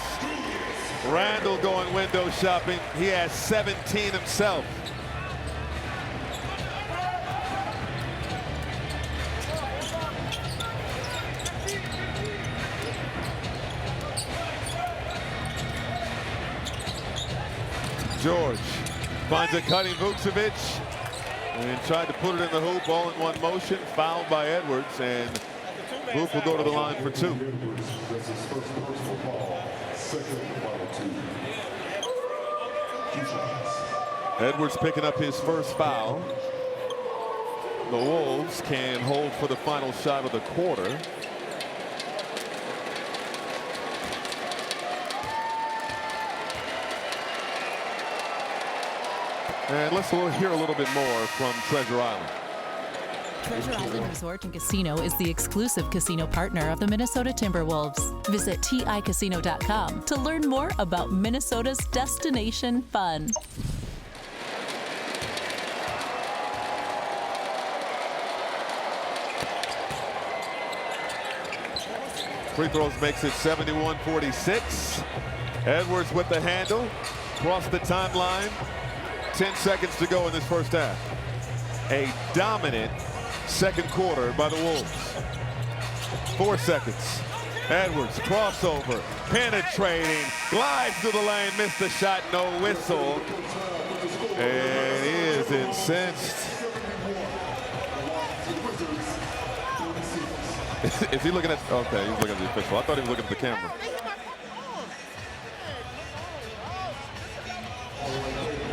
Randall going window shopping. He has 17 himself. George finds a cutting Vukovic and tried to put it in the hoop all in one motion. Fouled by Edwards, and Vuk will go to the line for two. That's his first personal foul. Second foul two. Edwards picking up his first foul. The Wolves can hold for the final shot of the quarter. And let's hear a little bit more from Treasure Island. Treasure Island Resort and Casino is the exclusive casino partner of the Minnesota Timberwolves. Visit TICasino.com to learn more about Minnesota's destination fun. Free throws makes it 71-46. Edwards with the handle. Across the timeline. 10 seconds to go in this first half. A dominant second quarter by the Wolves. 4 seconds. Edwards, crossover, penetrating, glides to the lane, missed the shot, no whistle. And he is incensed. Is he looking at, okay, he's looking at the official. I thought he was looking at the camera.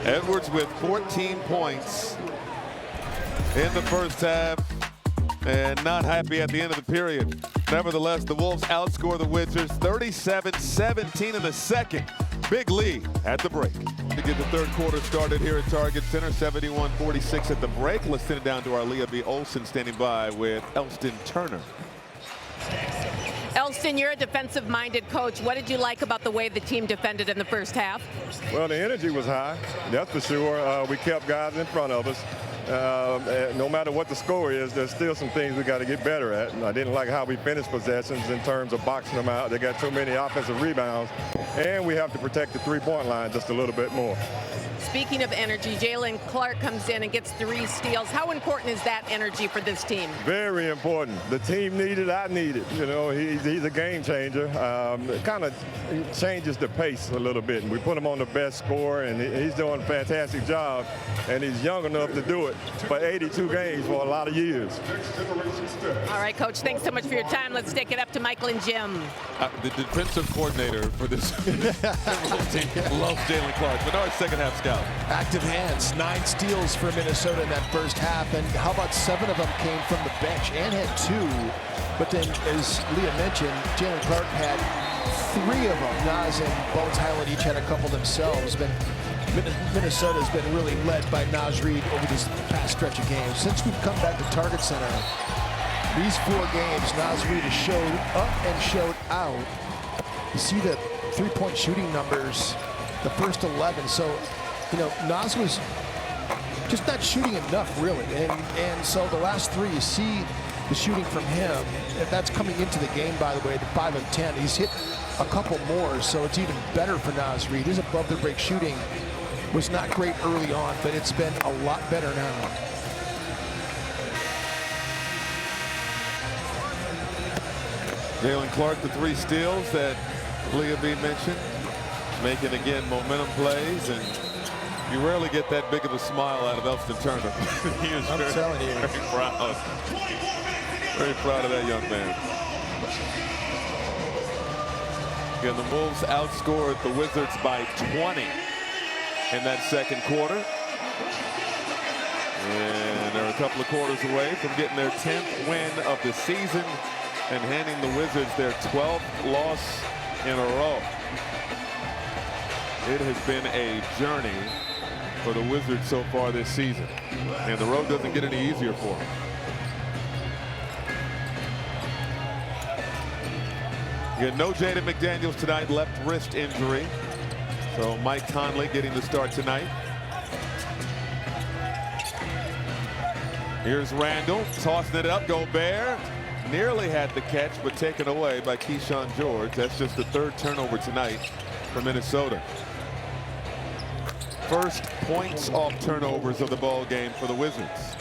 Edwards with 14 points in the first half and not happy at the end of the period. Nevertheless, the Wolves outscore the Wizards 37-17 in the second. Big lead at the break. To get the third quarter started here at Target Center, 71-46 at the break. Let's send it down to our Leah B. Olson standing by with Elston Turner. Elston, you're a defensive-minded coach. What did you like about the way the team defended in the first half? Well, the energy was high, that's for sure. We kept guys in front of us. No matter what the score is, there's still some things we got to get better at. And I didn't like how we finished possessions in terms of boxing them out. They got too many offensive rebounds, and we have to protect the three-point line just a little bit more. speaking of energy, Jalen Clark comes in and gets 3 steals. How important is that energy for this team? Very important. The team needed, I needed. You know, he's a game changer. It kind of changes the pace a little bit. And we put him on the best score, and he's doing a fantastic job. And he's young enough to do it for 82 games for a lot of years. All right, Coach, thanks so much for your time. Let's take it up to Michael and Jim. The defensive coordinator for this team loves Jalen Clark. But our second half scout. Active hands, 9 steals for Minnesota in that first half, and how about 7 of them came from the bench and had 2. But then, as Leah mentioned, Jalen Clark had 3 of them. Naz and Bones Highland each had a couple themselves. But Minnesota has been really led by Naz Reid over this past stretch of games. Since we've come back to Target Center, these 4 games, Naz Reid has showed up and showed out. You see the 3-point shooting numbers, the first 11. So, you know, Naz was just not shooting enough, really. And so the last 3, you see the shooting from him. And that's coming into the game, by the way, the 5 of 10. He's hit a couple more, so it's even better for Naz Reid. His above the break shooting was not great early on, but it's been a lot better now. Jalen Clark, the 3 steals that Leah B mentioned, making again momentum plays, and you rarely get that big of a smile out of Elston Turner. He is I'm telling you, very proud. Very proud of that young man. Again, the Wolves outscored the Wizards by 20 in that second quarter. And they're a couple of quarters away from getting their 10th win of the season and handing the Wizards their 12th loss in a row. It has been a journey for the Wizards so far this season, and the road doesn't get any easier for them. Again, no Jaden McDaniels tonight, left wrist injury. So Mike Conley getting the start tonight. Here's Randall tossing it up. Gobert nearly had the catch, but taken away by Keyshawn George. That's just the 3rd turnover tonight for Minnesota. First points off turnovers of the ball game for the Wizards.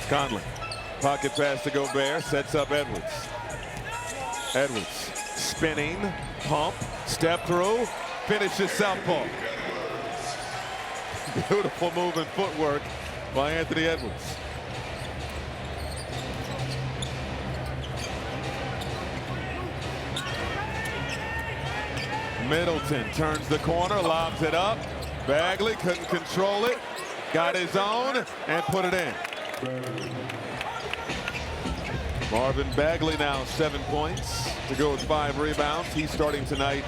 Conley, pocket pass to Gobert, sets up Edwards. Edwards spinning, pump, step through, finishes southpaw. Beautiful move and footwork by Anthony Edwards. Middleton turns the corner, lobs it up. Bagley couldn't control it, got his own and put it in. Marvin Bagley now 7 points to go with 5 rebounds. He's starting tonight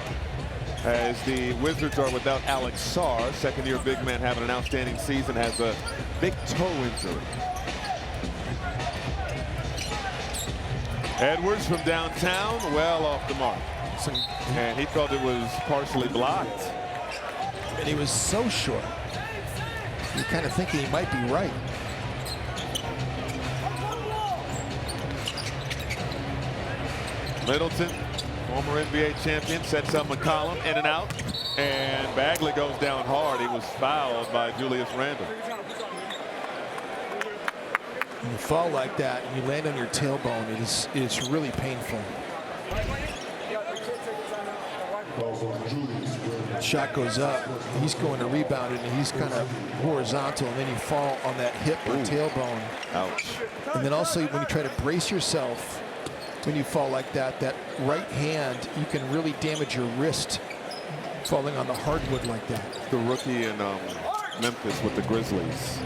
as the Wizards are without Alex Sarr. Second-year big man having an outstanding season, has a big toe injury. Edwards from downtown, well off the mark. And he felt it was partially blocked. And he was so short. You're kind of thinking he might be right. Middleton, former NBA champion, sets up McCollum, in and out. And Bagley goes down hard. He was fouled by Julius Randle. When you fall like that and you land on your tailbone, it's really painful. Shot goes up, he's going to rebound it, and he's kind of horizontal, and then you fall on that hip or tailbone. Ouch. And then also when you try to brace yourself when you fall like that, that right hand, you can really damage your wrist falling on the hardwood like that. The rookie in Memphis with the Grizzlies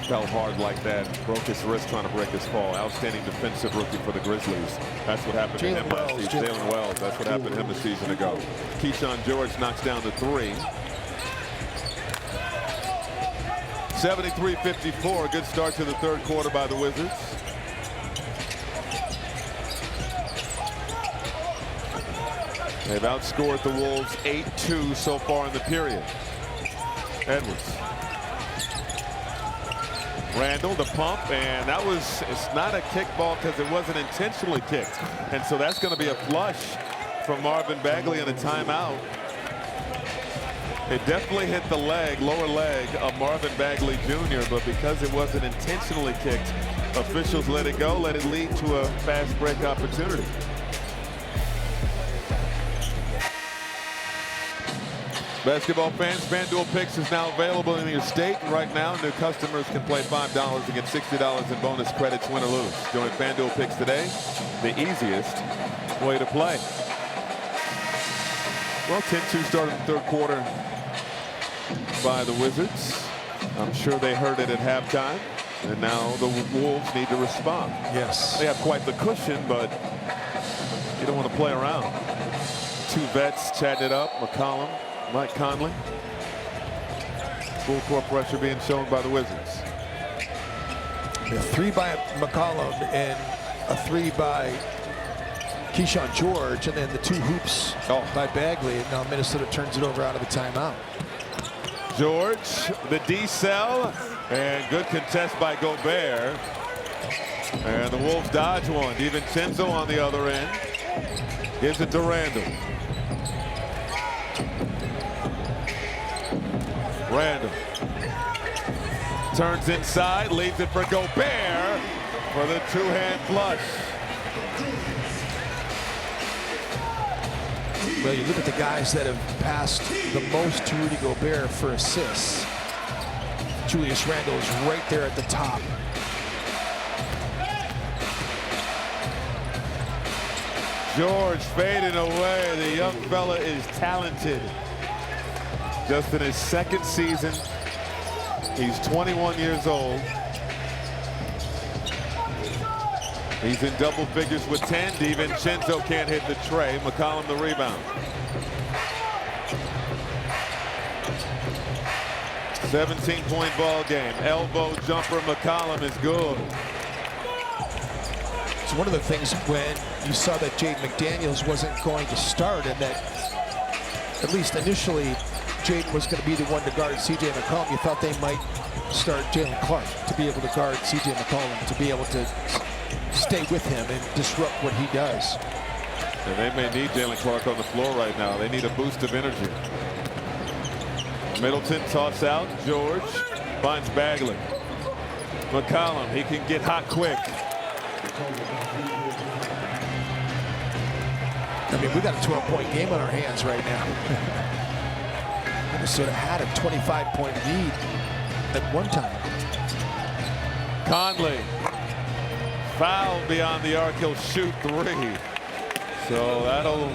fell hard like that, broke his wrist trying to break his fall. Outstanding defensive rookie for the Grizzlies. That's what happened to him last season. Jalen Wells, that's what happened to him a season ago. Keyshawn George knocks down the 3. 73-54, good start to the third quarter by the Wizards. They've outscored the Wolves 8-2 so far in the period. Edwards. Randall, the pump, and that was, it's not a kickball because it wasn't intentionally kicked. And so that's going to be a flush from Marvin Bagley and a timeout. It definitely hit the leg, lower leg of Marvin Bagley Jr., but because it wasn't intentionally kicked, officials let it go, let it lead to a fast break opportunity. Basketball fans, FanDuel Picks is now available in your state. Right now, new customers can play $5 to get $60 in bonus credits, win or lose. Join FanDuel Picks today, the easiest way to play. Well, 10-2 start in the third quarter by the Wizards. I'm sure they heard it at halftime, and now the Wolves need to respond. Yes. They have quite the cushion, but you don't want to play around. Two vets chatting it up, McCollum, Mike Conley. Full court pressure being shown by the Wizards. A three by McCollum and a three by Keyshawn George, and then the two hoops by Bagley, and now Minnesota turns it over out of the timeout. George, the D-cell, and good contest by Gobert. And the Wolves dodge one. DiVincenzo on the other end. Gives it to Randall. Randall turns inside, leaves it for Gobert for the two-hand flush. Well, you look at the guys that have passed the most to Rudy Gobert for assists. Julius Randle is right there at the top. George fading away. The young fella is talented. Just in his second season. He's 21 years old. He's in double figures with 10. DiVincenzo can't hit the tray. McCollum the rebound. 17-point ball game. Elbow jumper. McCollum is good. It's one of the things when you saw that Jaden McDaniels wasn't going to start, and that at least initially Jaden was going to be the one to guard C.J. McCollum. You thought they might start Jalen Clark to be able to guard C.J. McCollum, to be able to stay with him and disrupt what he does. And they may need Jalen Clark on the floor right now. They need a boost of energy. Middleton toss out. George finds Bagley. McCollum, he can get hot quick. I mean, we got a 12-point game on our hands right now. Minnesota had a 25-point lead at one time. Conley, foul beyond the arc. He'll shoot three. So that'll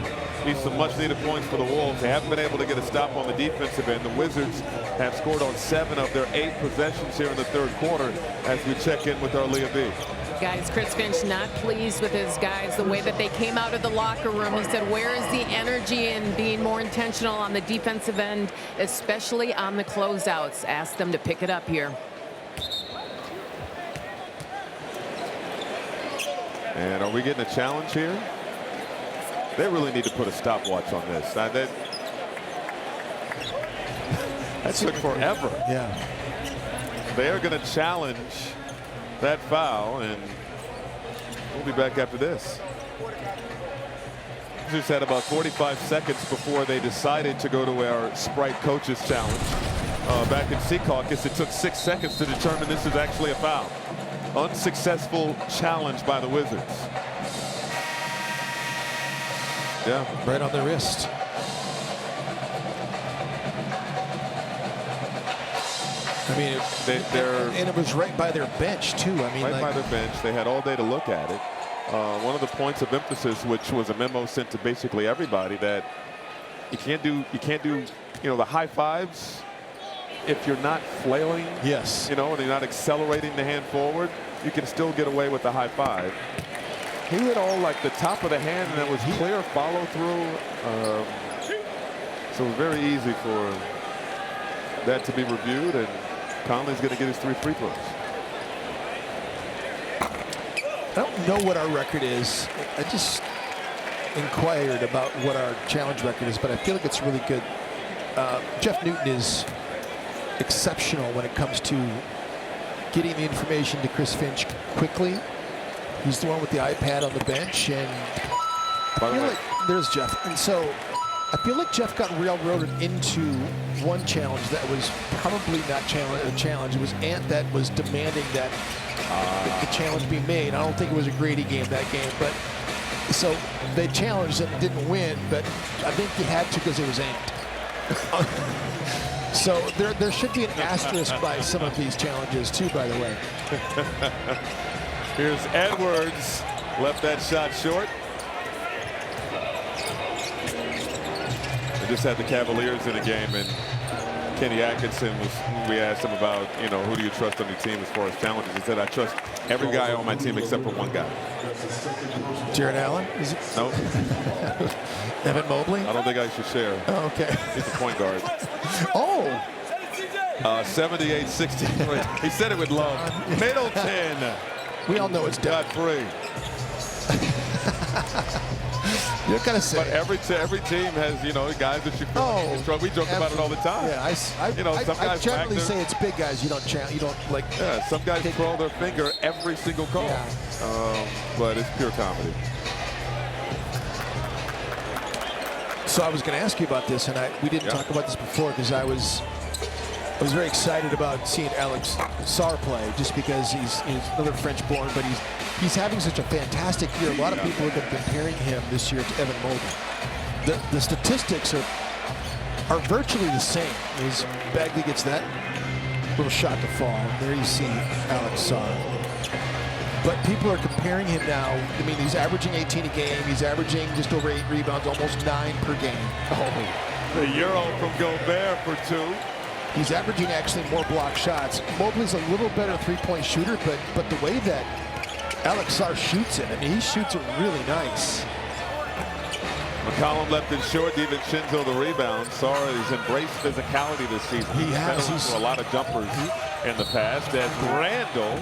be some much-needed points for the Wolves. They haven't been able to get a stop on the defensive end. The Wizards have scored on 7 of their 8 possessions here in the third quarter as we check in with our Leah B. Guys, Chris Finch not pleased with his guys, the way that they came out of the locker room. He said, where is the energy in being more intentional on the defensive end, especially on the closeouts? Asked them to pick it up here. And are we getting a challenge here? They really need to put a stopwatch on this. That took forever. Yeah. They are going to challenge that foul, and we'll be back after this. Just had about 45 seconds before they decided to go to our Sprite Coaches Challenge. Back in Secaucus, it took 6 seconds to determine this is actually a foul. Unsuccessful challenge by the Wizards. Yeah. Right on the wrist. I mean, and it was right by their bench too. I mean, right by their bench. They had all day to look at it. One of the points of emphasis, which was a memo sent to basically everybody, that you can't do, the high fives if you're not flailing. Yes. And you're not accelerating the hand forward. You can still get away with the high five. He hit all like the top of the hand, and it was clear follow through. So it was very easy for that to be reviewed, and Conley's going to get his 3 free throws. I don't know what our record is. I just inquired about what our challenge record is, but I feel like it's really good. Jeff Newton is exceptional when it comes to getting the information to Chris Finch quickly. He's the one with the iPad on the bench, and I feel like there's Jeff. And so I feel like Jeff got railroaded into one challenge that was probably not a challenge. It was Ant that was demanding that the challenge be made. I don't think it was a Grady game that game, but so they challenged and didn't win, but I think he had to because it was Ant. So there should be an asterisk by some of these challenges too, by the way. Here's Edwards, left that shot short. They just had the Cavaliers in the game, and Kenny Atkinson we asked him about, who do you trust on your team as far as challenges? He said, I trust every guy on my team except for one guy. Jared Allen? Is it? Nope. Evan Mobley? I don't think I should share. Oh, okay. He's the point guard. Oh. 78-63. He said it with love. Middleton. We all know it's got free. You're kind of sick. But every team has, guys that you feel. We joke about it all the time. Yeah, some guys I generally say it's big guys. You don't like. Yeah, some guys throw their finger every single call. Yeah. But it's pure comedy. So I was going to ask you about this, and we didn't talk about this before because I was very excited about seeing Alex Sarr play, just because he's another French-born, but he's having such a fantastic year. A lot of people have been comparing him this year to Evan Mobley. The statistics are virtually the same. As Bagley gets that little shot to fall, there you see Alex Sarr. But people are comparing him now. I mean, he's averaging 18 a game. He's averaging just over 8 rebounds, almost 9 per game. Oh, the Euro from Gobert for 2. He's averaging actually more block shots. Mobley's a little better three-point shooter, but the way that Alex Sarr shoots it, I mean, he shoots it really nice. McCollum left it short. DiVincenzo the rebound. Sarr has embraced physicality this season. He has. He's a lot of jumpers in the past. And Randall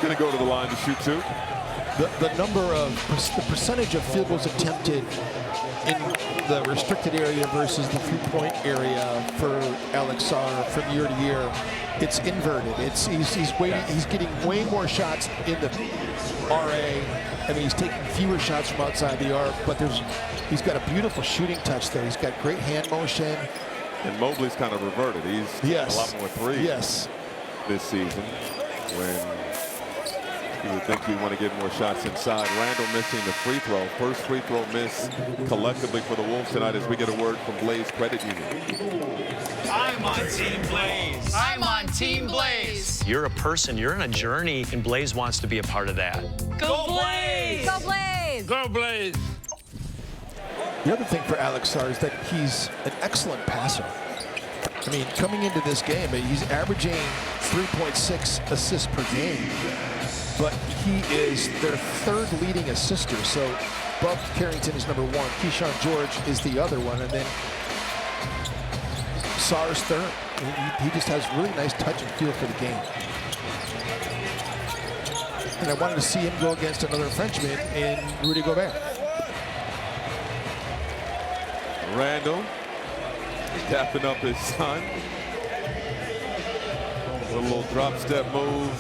going to go to the line to shoot 2. The percentage of field goals attempted in the restricted area versus the three-point area for Alex Sarr from year to year, it's inverted. He's getting way more shots in the RA. I mean, he's taking fewer shots from outside the arc, but he's got a beautiful shooting touch there. He's got great hand motion. And Mobley's kind of reverted. He's a lot more threes this season, when you would think you want to get more shots inside. Randall missing the free throw. First free throw miss collectively for the Wolves tonight, as we get a word from Blaze Credit Union. I'm on Team Blaze. I'm on Team Blaze. You're a person. You're on a journey, and Blaze wants to be a part of that. Go Blaze! Go Blaze! Go Blaze! The other thing for Alex Sarr is that he's an excellent passer. I mean, coming into this game, he's averaging 3.6 assists per game. But he is their third leading assister. So Bub Carrington is number 1. Keyshawn George is the other one. And then Sarr's third. He just has really nice touch and feel for the game. And I wanted to see him go against another Frenchman in Rudy Gobert. Randall tapping up his son. A little drop step move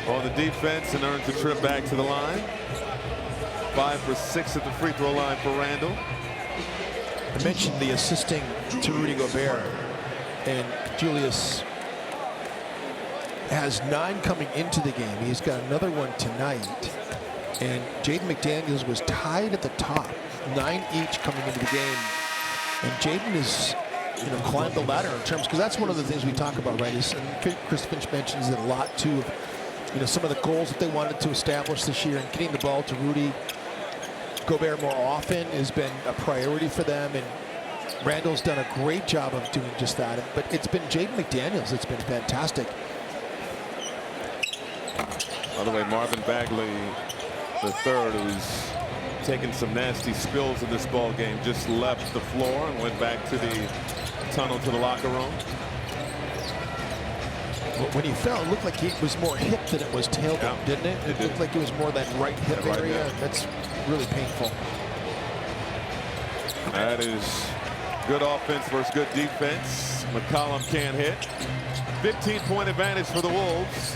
on the defense, and earns a trip back to the line. 5 for 6 at the free throw line for Randall. I mentioned the assisting to Rudy Gobert, and Julius has 9 coming into the game. He's got another one tonight, and Jaden McDaniels was tied at the top, 9 each coming into the game. And Jaden is, climbed the ladder in terms, because that's one of the things we talk about, right? And Chris Finch mentions it a lot too. Some of the goals that they wanted to establish this year, and getting the ball to Rudy Gobert more often has been a priority for them. And Randall's done a great job of doing just that. But it's been Jaden McDaniels that's been fantastic. By the way, Marvin Bagley III, who's taken some nasty spills in this ball game, just left the floor and went back to the tunnel to the locker room. When he fell, it looked like he was more hip than it was tailbone, didn't it? It looked like it was more that right hip area. That's really painful. That is good offense versus good defense. McCollum can't hit. 15-point advantage for the Wolves.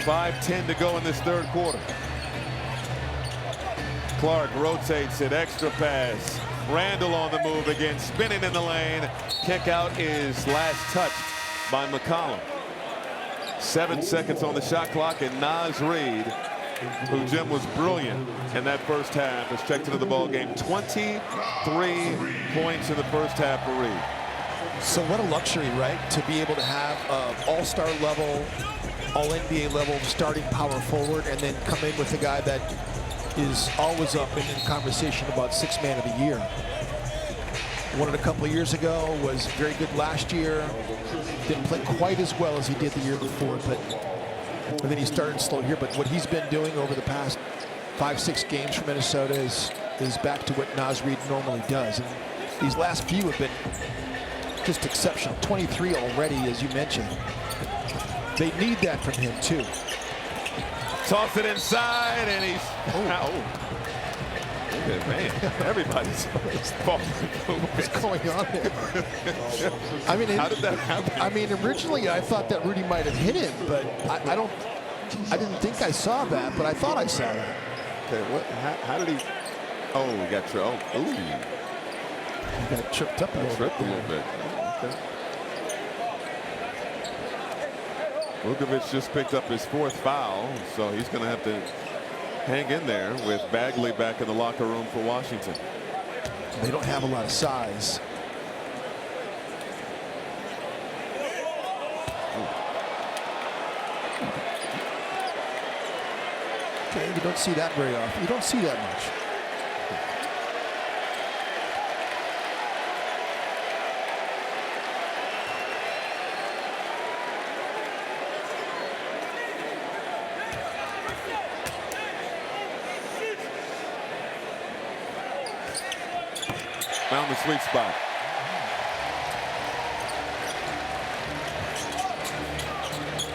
5:10 to go in this third quarter. Clark rotates it, extra pass. Randall on the move again, spinning in the lane. Kick out is last touched by McCollum. 7 seconds on the shot clock, and Naz Reid, who Jim was brilliant in that first half, has checked into the ball game. 23 points in the first half for Reid. So what a luxury, right? To be able to have all-star level, all-NBA level starting power forward, and then come in with a guy that is always up in conversation about sixth man of the year. Won it a couple of years ago, was very good last year. Didn't play quite as well as he did the year before, and then he started slow here. But what he's been doing over the past 5-6 games for Minnesota is back to what Naz Reid normally does. And these last few have been just exceptional. 23 already, as you mentioned. They need that from him, too. Toss it inside, and he's... Man, everybody's what's going on there? I mean, how did that happen? I mean, originally I thought that Rudy might have hit him, but I didn't think I saw that, but I thought I saw that. Okay, what? How did he? Oh, he got tripped. Oh, ooh. He got tripped up a little bit. Okay. Vukovic just picked up his 4th foul, so he's going to have to hang in there with Bagley back in the locker room for Washington. They don't have a lot of size. Okay, you don't see that very often. You don't see that much. Found the sweet spot.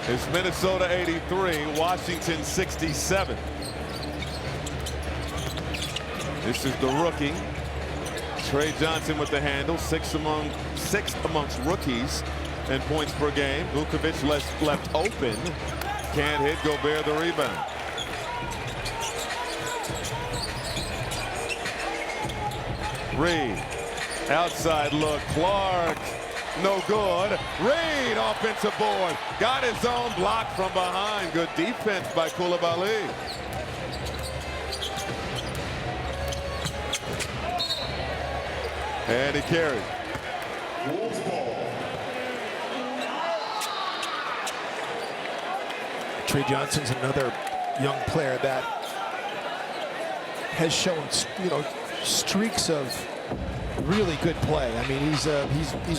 It's Minnesota 83, Washington 67. This is the rookie, Trey Johnson with the handle, sixth amongst rookies in points per game. Vukovic left open, can't hit. Gobert the rebound. Reid, outside look, Clark, no good. Reid, offensive board, got his own block from behind. Good defense by Coulibaly. And he carried. Trey Johnson's another young player that has shown, streaks of really good play. I mean, he's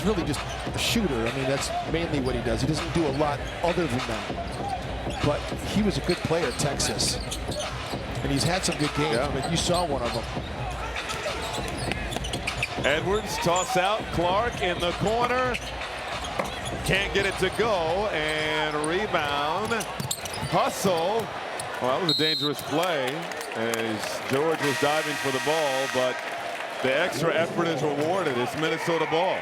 really just a shooter. I mean, that's mainly what he does. He doesn't do a lot other than that. But he was a good player at Texas, and he's had some good games. Yeah. But you saw one of them. Edwards toss out, Clark in the corner, can't get it to go, and rebound, hustle. Well, that was a dangerous play as George was diving for the ball, but the extra effort is rewarded. It's Minnesota ball.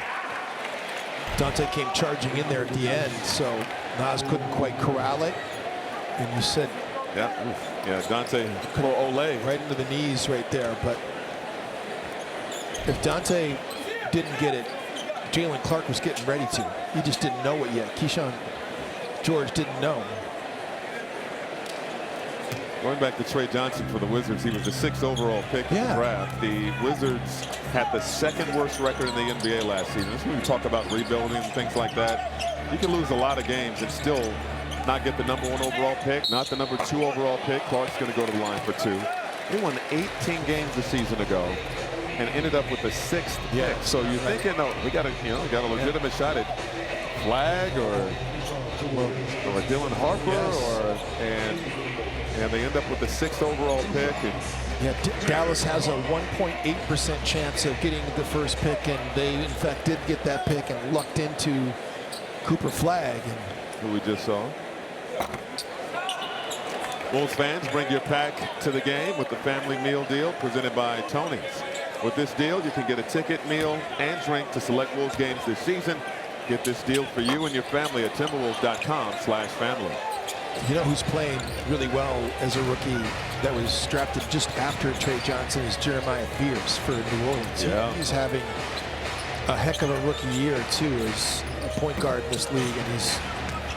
Dante came charging in there at the end, so Naz couldn't quite corral it. And you said, yeah, Dante Ole right into the knees right there. But if Dante didn't get it, Jalen Clark was getting ready to. He just didn't know it yet. Keyshawn George didn't know. Going back to Trey Johnson for the Wizards, he was the 6th overall pick in the draft. The Wizards had the 2nd worst record in the NBA last season. This is when we talk about rebuilding and things like that. You can lose a lot of games and still not get the #1 overall pick, not the #2 overall pick. Clark's going to go to the line for 2. They won 18 games a season ago and ended up with the 6th pick. So you're thinking, no, we got a legitimate shot at Flag or Dylan Harper, and they end up with the 6th overall pick. Yeah, Dallas has a 1.8% chance of getting the first pick, and they in fact did get that pick and lucked into Cooper Flag, who we just saw. Wolves fans, bring your pack to the game with the family meal deal presented by Tony's. With this deal, you can get a ticket, meal, and drink to select Wolves games this season. Get this deal for you and your family at Timberwolves.com/family. You know who's playing really well as a rookie that was drafted just after Trey Johnson is Jeremiah Fears for New Orleans. Yeah. He's having a heck of a rookie year, too, as a point guard in this league, and he's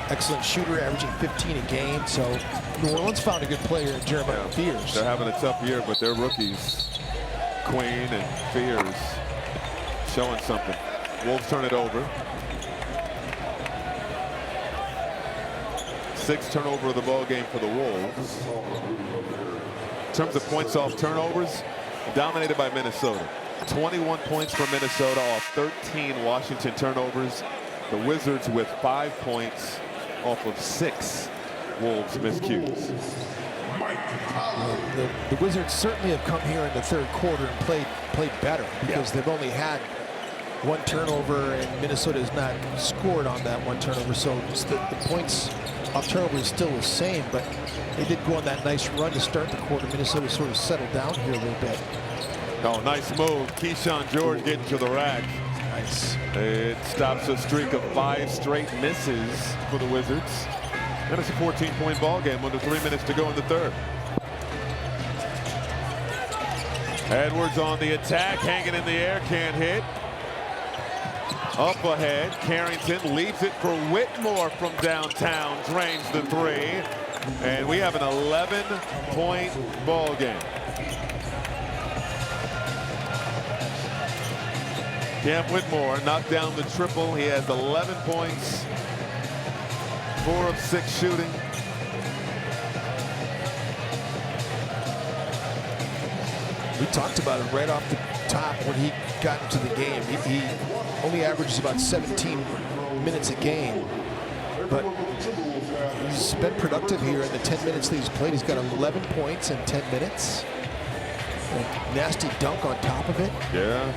excellent shooter, averaging 15 a game. So New Orleans found a good player in Jeremiah Fears. They're having a tough year, but their rookies, Queen and Fears, showing something. Wolves turn it over. 6th turnover of the ball game for the Wolves. In terms of points off turnovers, dominated by Minnesota. 21 points for Minnesota off 13 Washington turnovers. The Wizards with 5 points off of 6 Wolves miscues. The Wizards certainly have come here in the third quarter and played better because they've only had 1 turnover and Minnesota has not scored on that 1 turnover. So the points off turnover is still the same, but they did go on that nice run to start the quarter. Minnesota sort of settled down here a little bit. Oh, nice move. Keyshawn George getting to the rack. Nice. It stops a streak of 5 straight misses for the Wizards. And it's a 14-point ball game under 3 minutes to go in the third. Edwards on the attack, hanging in the air, can't hit. Up ahead, Carrington leaves it for Whitmore from downtown, drains the 3. And we have an 11-point ball game. Cam Whitmore knocked down the triple. He has 11 points, 4 of 6 shooting. We talked about it right off the top when he got into the game. He only averages about 17 minutes a game, but he's been productive here in the 10 minutes that he's played. He's got 11 points in 10 minutes. A nasty dunk on top of it. Yeah.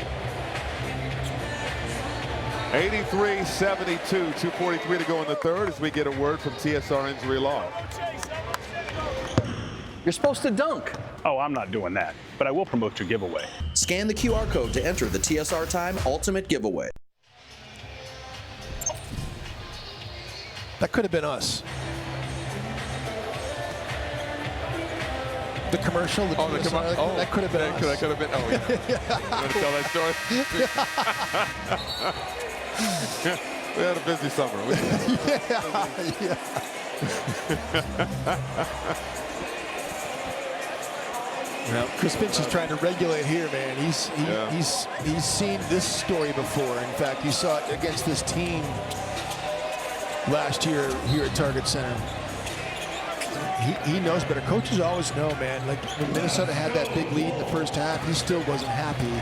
83-72, 2:43 to go in the third as we get a word from TSR Injury Law. You're supposed to dunk. Oh, I'm not doing that, but I will promote your giveaway. Scan the QR code to enter the TSR Time Ultimate Giveaway. That could have been us. The commercial. That could have been us. That could have been. Oh, yeah. You want to tell that story? We had a busy summer. Yeah. Well, Chris Finch is trying to regulate here, man. He's seen this story before. In fact, he saw it against this team last year here at Target Center. He knows better. Coaches always know, man. Like when Minnesota had that big lead in the first half, he still wasn't happy.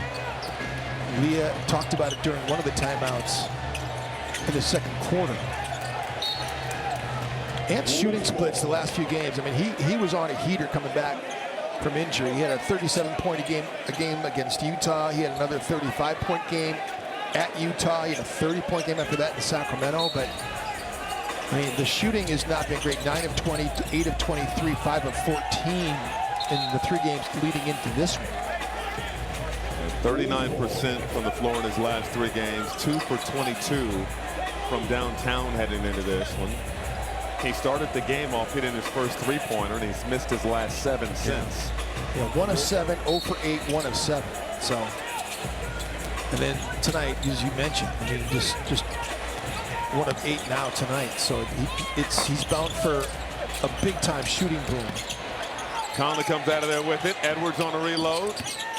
We talked about it during one of the timeouts in the second quarter. Ant's shooting splits the last few games. I mean, he was on a heater coming back from injury. He had a 37-point game against Utah. He had another 35-point game at Utah. He had a 30-point game after that in Sacramento. But I mean, the shooting has not been great. 9 of 20, 8 of 23, 5 of 14 in the 3 games leading into this one. 39% from the floor in his last 3 games. 2 for 22 from downtown heading into this one. He started the game off hitting his first 3-pointer, and he's missed his last 7 since. Yeah, 1 of 7, 0 for 8, 1 of 7. So, and then tonight, as you mentioned, I mean, just 1 of 8 now tonight. So he's bound for a big-time shooting boom. Conley comes out of there with it. Edwards on a reload.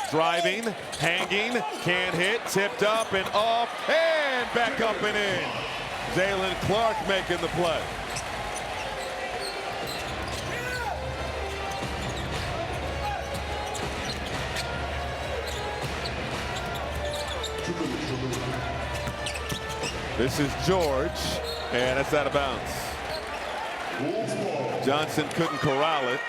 Driving, hanging, can't hit, tipped up and off, and back up and in. Jalen Clark making the play. This is George, and it's out of bounds. Johnson couldn't corral it.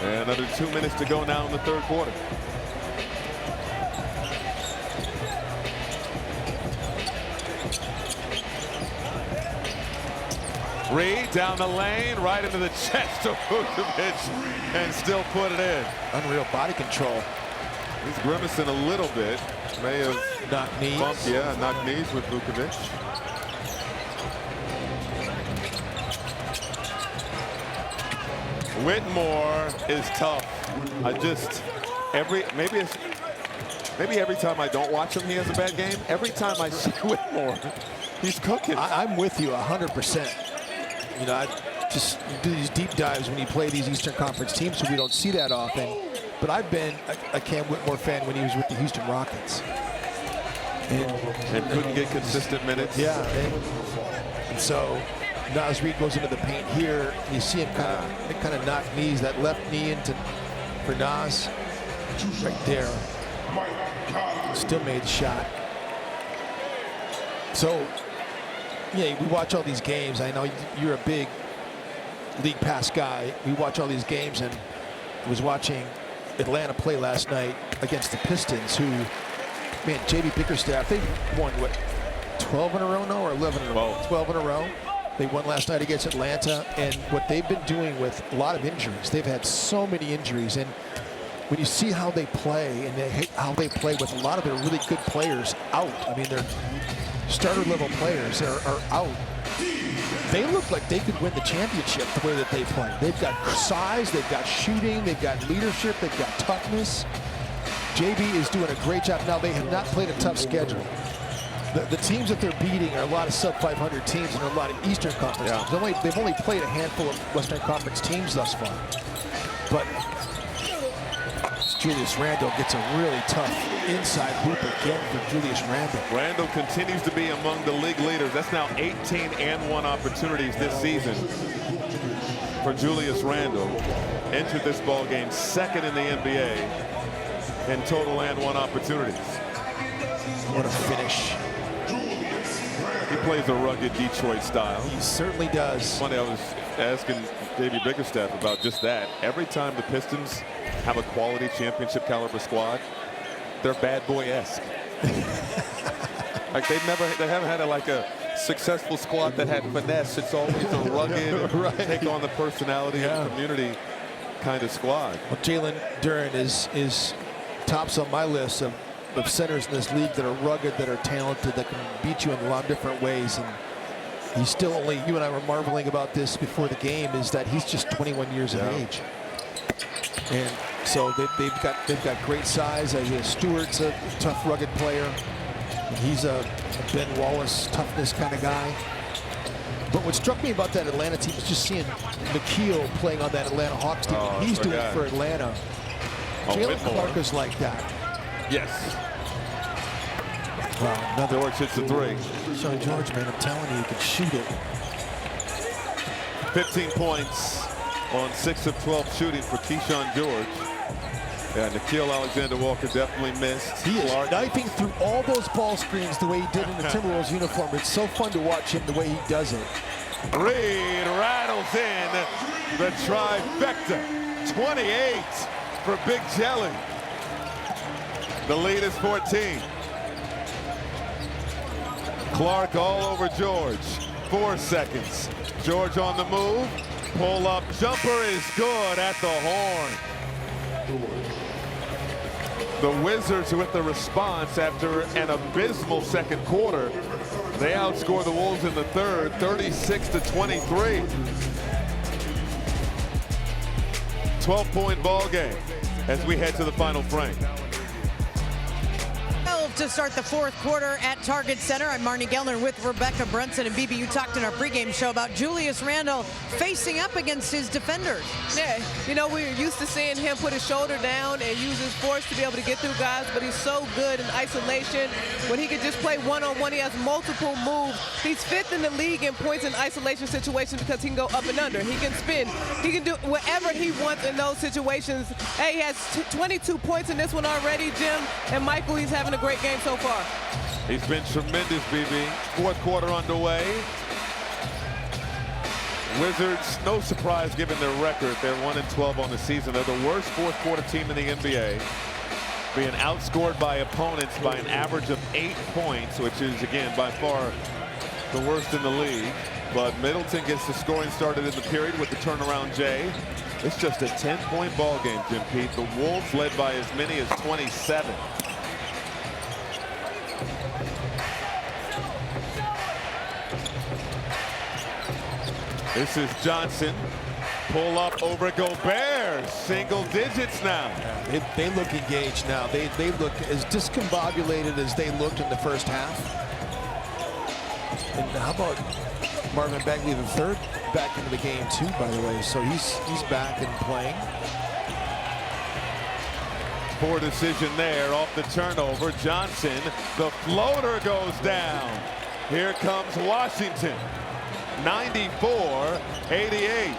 And under 2 minutes to go now in the third quarter. Reed down the lane, right into the chest of Vucevic, and still put it in. Unreal body control. He's grimacing a little bit. May have knocked knees. Bumped, yeah, knocked knees with Vukovic. Whitmore is tough. Maybe every time I don't watch him, he has a bad game. Every time I see Whitmore, he's cooking. I'm with you 100%. You know, I just do these deep dives when you play these Eastern Conference teams, so we don't see that often. But I've been a Cam Whitmore fan when he was with the Houston Rockets. And couldn't get consistent minutes. Yeah, and so Naz Reid goes into the paint here. You see him kind of knock knees, that left knee into for Naz right there. Still made the shot. So, yeah, we watch all these games. I know you're a big league pass guy. We watch all these games, and I was watching Atlanta play last night against the Pistons, who, man, J.B. Bickerstaff, they won, what, 12 in a row now or 11 in a row? 12 in a row. They won last night against Atlanta, and what they've been doing with a lot of injuries, they've had so many injuries, and when you see how they play and how they play with a lot of their really good players out, I mean, their starter-level players are out. They look like they could win the championship the way that they play. They've got size, they've got shooting, they've got leadership, they've got toughness. JB is doing a great job. Now, they have not played a tough schedule. The teams that they're beating are a lot of sub-500 teams and a lot of Eastern Conference teams. They've only played a handful of Western Conference teams thus far. But Julius Randle gets a really tough inside hoop again for Julius Randle. Randle continues to be among the league leaders. That's now 18 and 1 opportunities this season for Julius Randle. Entered this ball game second in the NBA in total and 1 opportunities. What a finish. He plays a rugged Detroit style. He certainly does. Funny, I was asking J.B. Bickerstaff about just that. Every time the Pistons have a quality championship caliber squad, they're bad boy-esque. Like they haven't had a successful squad that had finesse. It's always a rugged, take on the personality of the community kind of squad. Well, Jalen Duren is tops on my list of centers in this league that are rugged, that are talented, that can beat you in a lot of different ways. And he's still only, you and I were marveling about this before the game, is that he's just 21 years of age. And so they've got great size. Isaiah Stewart's a tough, rugged player. And he's a Ben Wallace toughness kind of guy. But what struck me about that Atlanta team is just seeing McKeel playing on that Atlanta Hawks team. He's doing it for Atlanta. Jalen Clark is like that. Yes. Wow, another George hits the 3. Sean George, man, I'm telling you, he can shoot it. 15 points on 6 of 12 shooting for Keyshawn George. Yeah, Nickeil Alexander-Walker definitely missed. He is knifing through all those ball screens the way he did in the Timberwolves uniform. It's so fun to watch him the way he does it. Reid rattles in the trifecta. 28 for Big Jelly. The lead is 14. Clark all over George. 4 seconds. George on the move. Pull up jumper is good at the horn. The Wizards with the response after an abysmal second quarter. They outscore the Wolves in the third, 36-23. 12-point ball game as we head to the final frame. To start the 4th quarter at Target Center. I'm Marnie Gellner with Rebecca Brunson. And BB, you talked in our pregame show about Julius Randle facing up against his defenders. Yeah, you know, we're used to seeing him put his shoulder down and use his force to be able to get through guys, but he's so good in isolation. When he could just play one-on-one, he has multiple moves. He's 5th in the league in points in isolation situations because he can go up and under. He can spin. He can do whatever he wants in those situations. Hey, he has 22 points in this one already, Jim. And Michael, he's having a great game so far. He's been tremendous, BB. 4th quarter underway. Wizards, no surprise given their record. They're 1-12 on the season. They're the worst 4th quarter team in the NBA. Being outscored by opponents by an average of 8 points, which is, again, by far the worst in the league. But Middleton gets the scoring started in the period with the turnaround J. It's just a 10-point ball game, Jim Pete. The Wolves led by as many as 27. This is Johnson. Pull up over Gobert. Single digits now. Yeah, they look engaged now. They look as discombobulated as they looked in the first half. And how about Marvin Bagley III back into the game too, by the way. So he's back and playing. Poor decision there off the turnover. Johnson, the floater goes down. Here comes Washington. 94-88.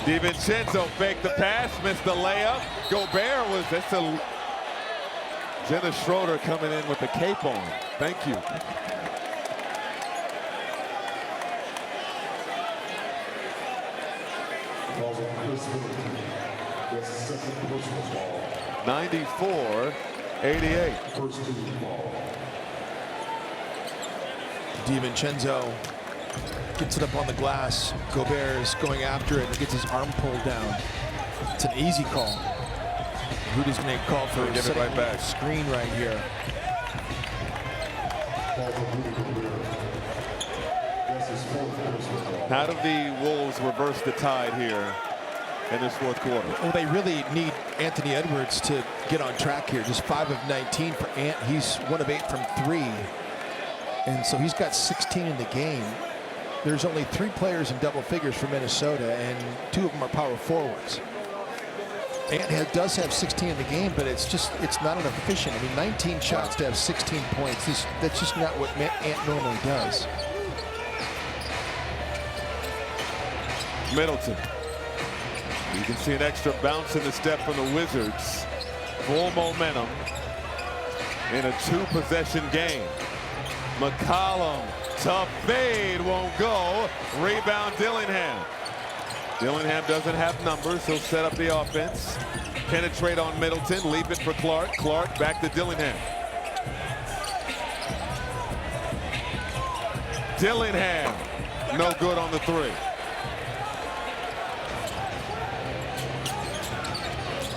DiVincenzo faked the pass, missed the layup. Gobert was, that's a Dennis Schroeder coming in with the cape on. Thank you. Chris Middleton. That's the second personal foul. 94-88. First team foul. DiVincenzo gets it up on the glass. Gobert is going after it and gets his arm pulled down. It's an easy call. Rudy's going to call for give it right back. Screen right here. How do the Wolves reverse the tide here in this fourth quarter? Well, they really need Anthony Edwards to get on track here. Just 5 of 19 for Ant. He's 1 of 8 from 3. And so he's got 16 in the game. There's only 3 players in double figures for Minnesota, and 2 of them are power forwards. Ant does have 16 in the game, but it's not an efficient. I mean, 19 shots to have 16 points. That's just not what Ant normally does. Middleton. You can see an extra bounce in the step from the Wizards. Full momentum in a 2-possession game. McCollum, tough fade, won't go. Rebound Dillingham. Dillingham doesn't have numbers. He'll set up the offense. Penetrate on Middleton. Leave it for Clark. Clark back to Dillingham. Dillingham, no good on the 3.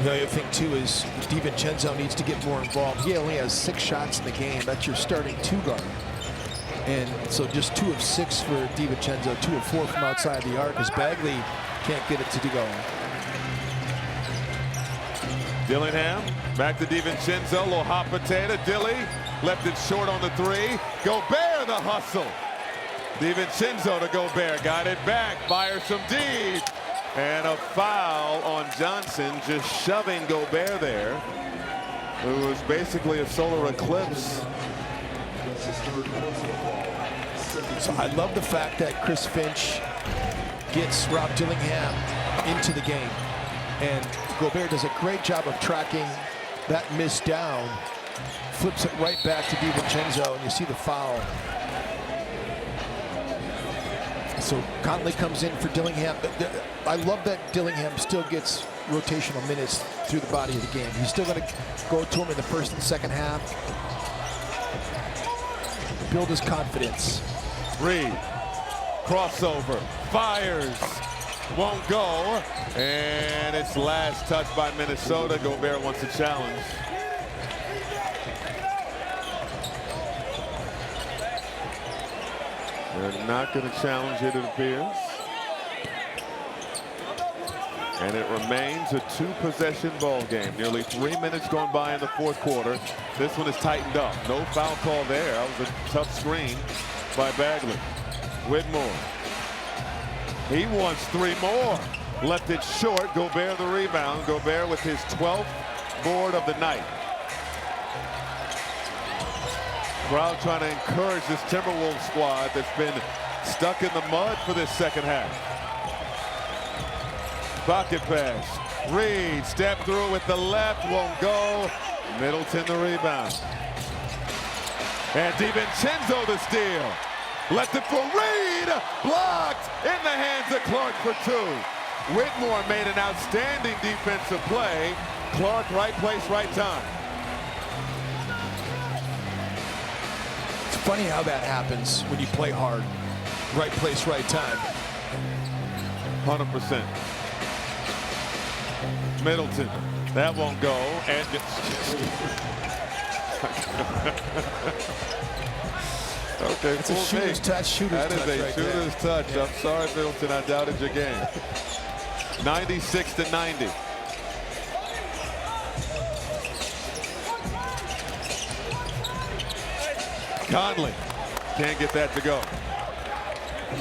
The other thing too is DiVincenzo needs to get more involved. He only has 6 shots in the game. That's your starting 2 guard. And so just 2 of 6 for DiVincenzo, 2 of 4 from outside the arc as Bagley can't get it to go. Dillingham back to DiVincenzo, little hot potato. Dilly left it short on the 3. Gobert the hustle. DiVincenzo to Gobert, got it back, fires some deep. And a foul on Johnson, just shoving Gobert there. It was basically a solar eclipse. So I love the fact that Chris Finch gets Rob Dillingham into the game. And Gobert does a great job of tracking that miss down. Flips it right back to DiVincenzo, and you see the foul. So Conley comes in for Dillingham. I love that Dillingham still gets rotational minutes through the body of the game. He's still going to go to him in the first and second half. Build his confidence. Reed, crossover, fires, won't go, and it's last touch by Minnesota. Gobert wants a challenge. They're not going to challenge it, it appears. And it remains a 2-possession ball game. Nearly 3 minutes gone by in the fourth quarter. This one is tightened up. No foul call there. That was a tough screen by Bagley. Whitmore. He wants 3 more. Left it short. Gobert the rebound. Gobert with his 12th board of the night. Crowd trying to encourage this Timberwolves squad that's been stuck in the mud for this second half. Pocket pass. Reed step through with the left, won't go. Middleton the rebound. And DiVincenzo the steal. Left it for Reed. Blocked in the hands of Clark for 2. Whitmore made an outstanding defensive play. Clark right place, right time. It's funny how that happens when you play hard. Right place, right time. 100%. Middleton. That won't go. And okay, it's a shooter's touch, That is a right shooter's there. touch. I'm sorry, Middleton. I doubted your game. 96-90. Conley can't get that to go.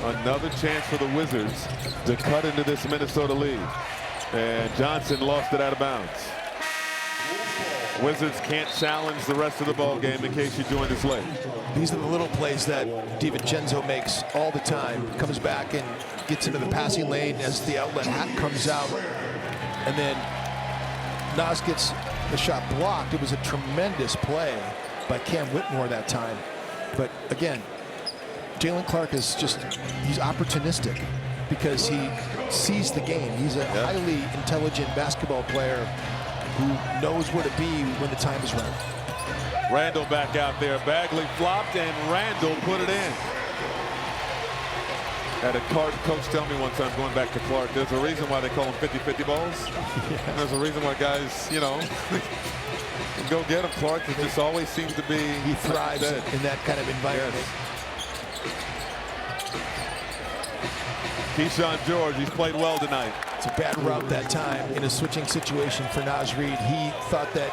Another chance for the Wizards to cut into this Minnesota lead. And Johnson lost it out of bounds. Wizards can't challenge the rest of the ball game in case you joined us late. These are the little plays that DiVincenzo makes all the time. Comes back and gets into the passing lane as the outlet hat comes out. And then Nas gets the shot blocked. It was a tremendous play by Cam Whitmore that time. But again, Jalen Clark is just, he's opportunistic because he sees the game. He's a highly intelligent basketball player who knows where to be when the time is right. Randall back out there. Bagley flopped and Randall put it in. Had a coach tell me one time, going back to Clark, there's a reason why they call them 50-50 balls. Yeah. There's a reason why guys, you know, can go get him. Clark, it just always seems to be. He thrives in that kind of environment. Yes. Keyshawn George, he's played well tonight. It's a bad route that time in a switching situation for Naz Reid. He thought that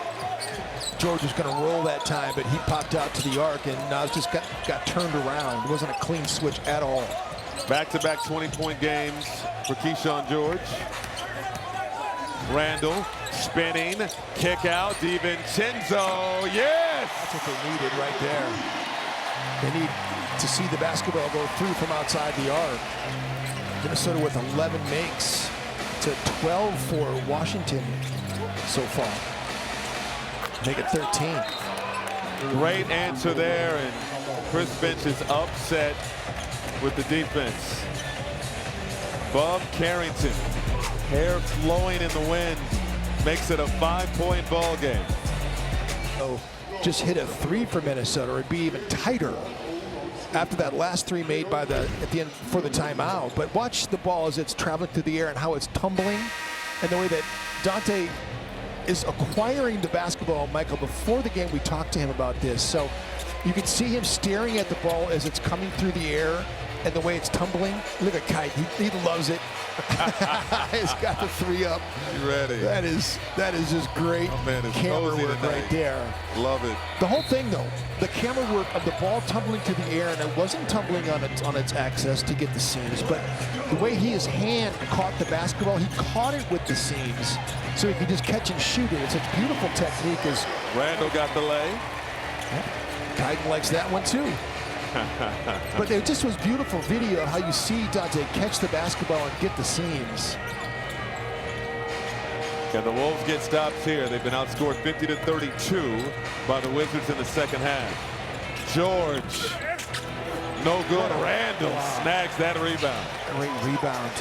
George was going to roll that time, but he popped out to the arc, and Naz just got turned around. It wasn't a clean switch at all. Back-to-back 20-point games for Keyshawn George. Randall spinning, kick out, DiVincenzo, yes! That's what they needed right there. They need to see the basketball go through from outside the arc. Minnesota with 11 makes to 12 for Washington so far. Make it 13. Great answer there, and Chris Finch is upset with the defense. Bob Carrington, hair flowing in the wind, makes it a 5-point ball game. So just hit a 3 for Minnesota, or it'd be even tighter after that last 3 made by at the end for the timeout. But watch the ball as it's traveling through the air and how it's tumbling, and the way that Dante is acquiring the basketball. Michael, before the game we talked to him about this, so you can see him staring at the ball as it's coming through the air and the way it's tumbling. Look at Kite, he loves it. He's got the 3 up. You ready? That is just great camera work right there. Love it. The whole thing, though, the camera work of the ball tumbling through the air, and it wasn't tumbling on its axis to get the seams, but the way his hand caught the basketball, he caught it with the seams, so he could just catch and shoot it. It's a beautiful technique. As Randall got the lay. Kite likes that one too. But it just was beautiful video how you see Dante catch the basketball and get the seams. Can the Wolves get stops here? They've been outscored 50-32 by the Wizards in the second half. George, no good. Randall snags that rebound. Great rebound.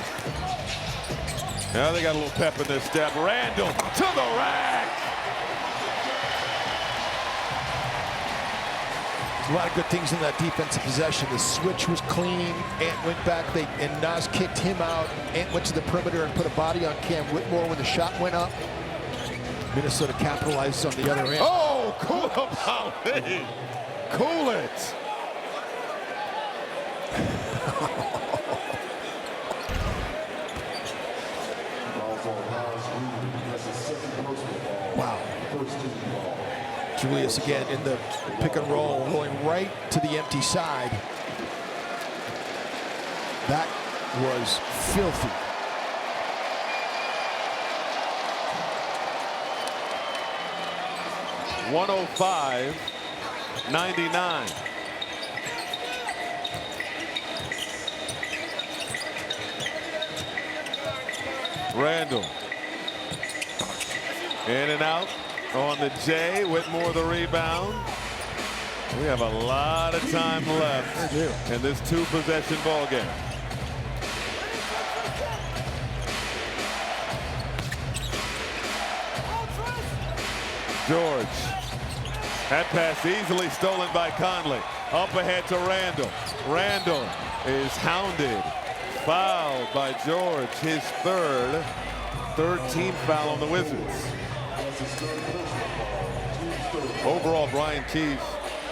Now they got a little pep in their step. Randall to the rack. A lot of good things in that defensive possession. The switch was clean. Ant went back, and Nas kicked him out. Ant went to the perimeter and put a body on Cam Whitmore when the shot went up. Minnesota capitalizes on the other end. Oh, cool about it. Cool it. Wow. Julius again in the pick and roll, rolling right to the empty side. That was filthy. $105-99. Randall. In and out on the J. Whitmore the rebound. We have a lot of time left in this 2-possession ball game. George. That pass easily stolen by Conley. Up ahead to Randall. Randall is hounded. Fouled by George, his third team foul on the Wizards. Overall, Brian Keefe,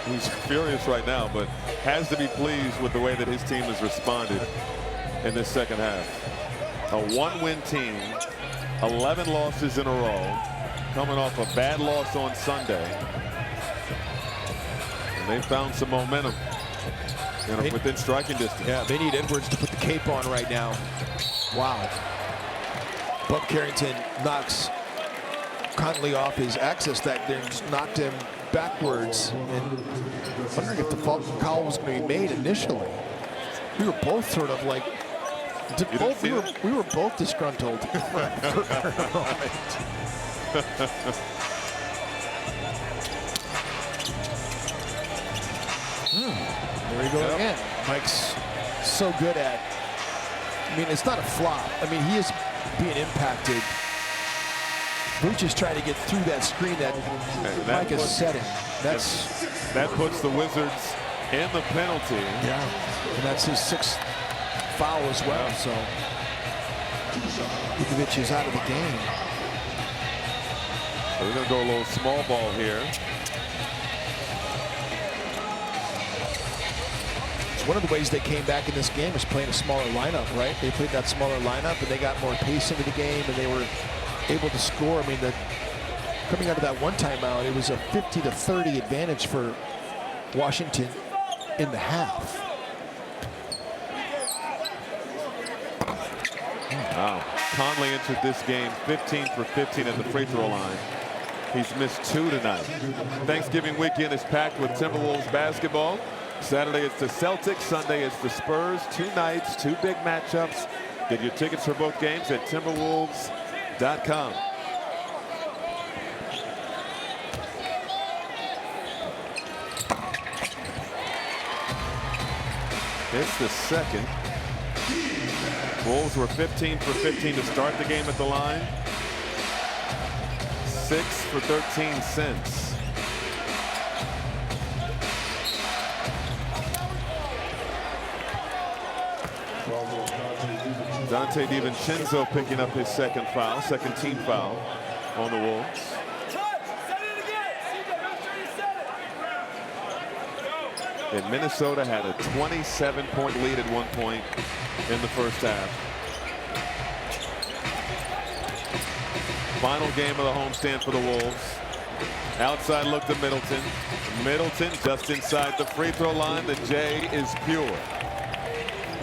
who's furious right now, but has to be pleased with the way that his team has responded in this second half. A 1-win team, 11 losses in a row, coming off a bad loss on Sunday. And they found some momentum within striking distance. Yeah, they need Edwards to put the cape on right now. Wow. Bub Carrington knocks Conley off his axis that there, just knocked him backwards. And wondering if the foul was going to be made initially. We were both sort of like, we were both disgruntled for a moment. There we go again. Mike's so good at, I mean, it's not a flop. I mean, he is being impacted. We're just trying to get through that screen that Mike is setting. That puts the Wizards in the penalty. Yeah, and that's his 6th foul as well. Yeah. So Vukovic is out of the game. So we're going to go a little small ball here. One of the ways they came back in this game is playing a smaller lineup, right? They played that smaller lineup and they got more pace into the game and they were able to score. I mean, coming out of that one timeout, it was a 50-30 advantage for Washington in the half. Wow. Conley entered this game 15 for 15 at the free throw line. He's missed 2 tonight. Thanksgiving weekend is packed with Timberwolves basketball. Saturday it's the Celtics, Sunday it's the Spurs. 2 nights, 2 big matchups. Get your tickets for both games at Timberwolves.com. It's the second. Wolves were 15 for 15 to start the game at the line. 6 for 13 since. Dante DiVincenzo picking up his second team foul on the Wolves. And Minnesota had a 27-point lead at one point in the first half. Final game of the homestand for the Wolves. Outside look to Middleton. Middleton just inside the free throw line. The J is pure.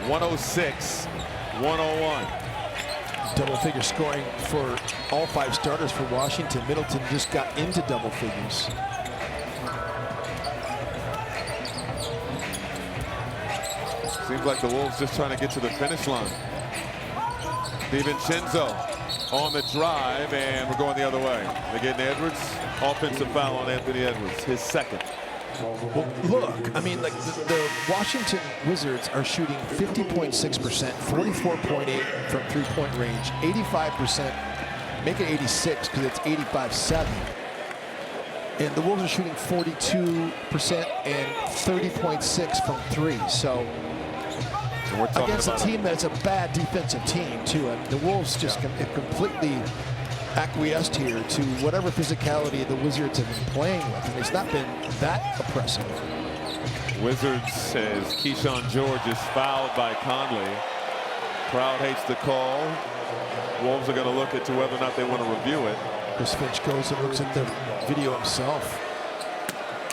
106-101. Double figure scoring for all 5 starters for Washington. Middleton just got into double figures. Seems like the Wolves just trying to get to the finish line. DiVincenzo on the drive, and we're going the other way. They're getting Edwards. Offensive foul on Anthony Edwards, his second. Well, look, I mean, like the Washington Wizards are shooting 50.6%, 44.8 from three-point range, 85%, make it 86 because it's 85-7. And the Wolves are shooting 42% and 30.6 from 3. So against a team that's a bad defensive team too. And the Wolves just completely acquiesced here to whatever physicality the Wizards have been playing with, and it's not been that oppressive. Wizards says Keyshawn George is fouled by Conley. Crowd hates the call. Wolves are going to look into whether or not they want to review it. Chris Finch goes and looks at the video himself.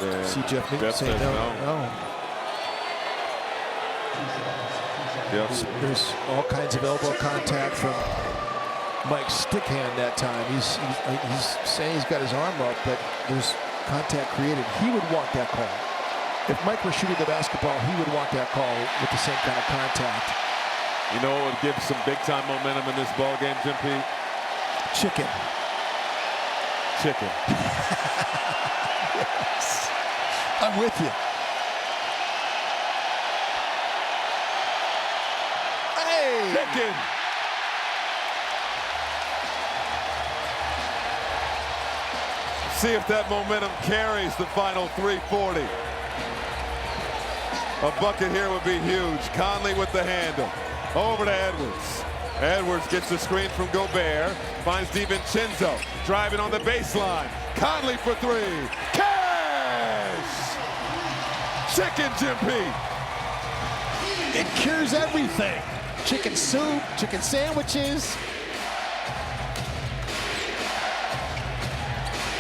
Yeah. See Jeff Newton say no. Yep. There's all kinds of elbow contact from Mike's stick hand that time. He's saying he's got his arm up, but there's contact created. He would want that call. If Mike were shooting the basketball, he would want that call with the same kind of contact. You know what would give some big-time momentum in this ball game, Jim Pete? Chicken. Chicken. Yes. I'm with you. Hey! Chicken. See if that momentum carries the final 340. A bucket here would be huge. Conley with the handle. Over to Edwards. Edwards gets the screen from Gobert. Finds DiVincenzo. Driving on the baseline. Conley for three. Cash! Chicken Jim Pete. It cures everything. Chicken soup, chicken sandwiches.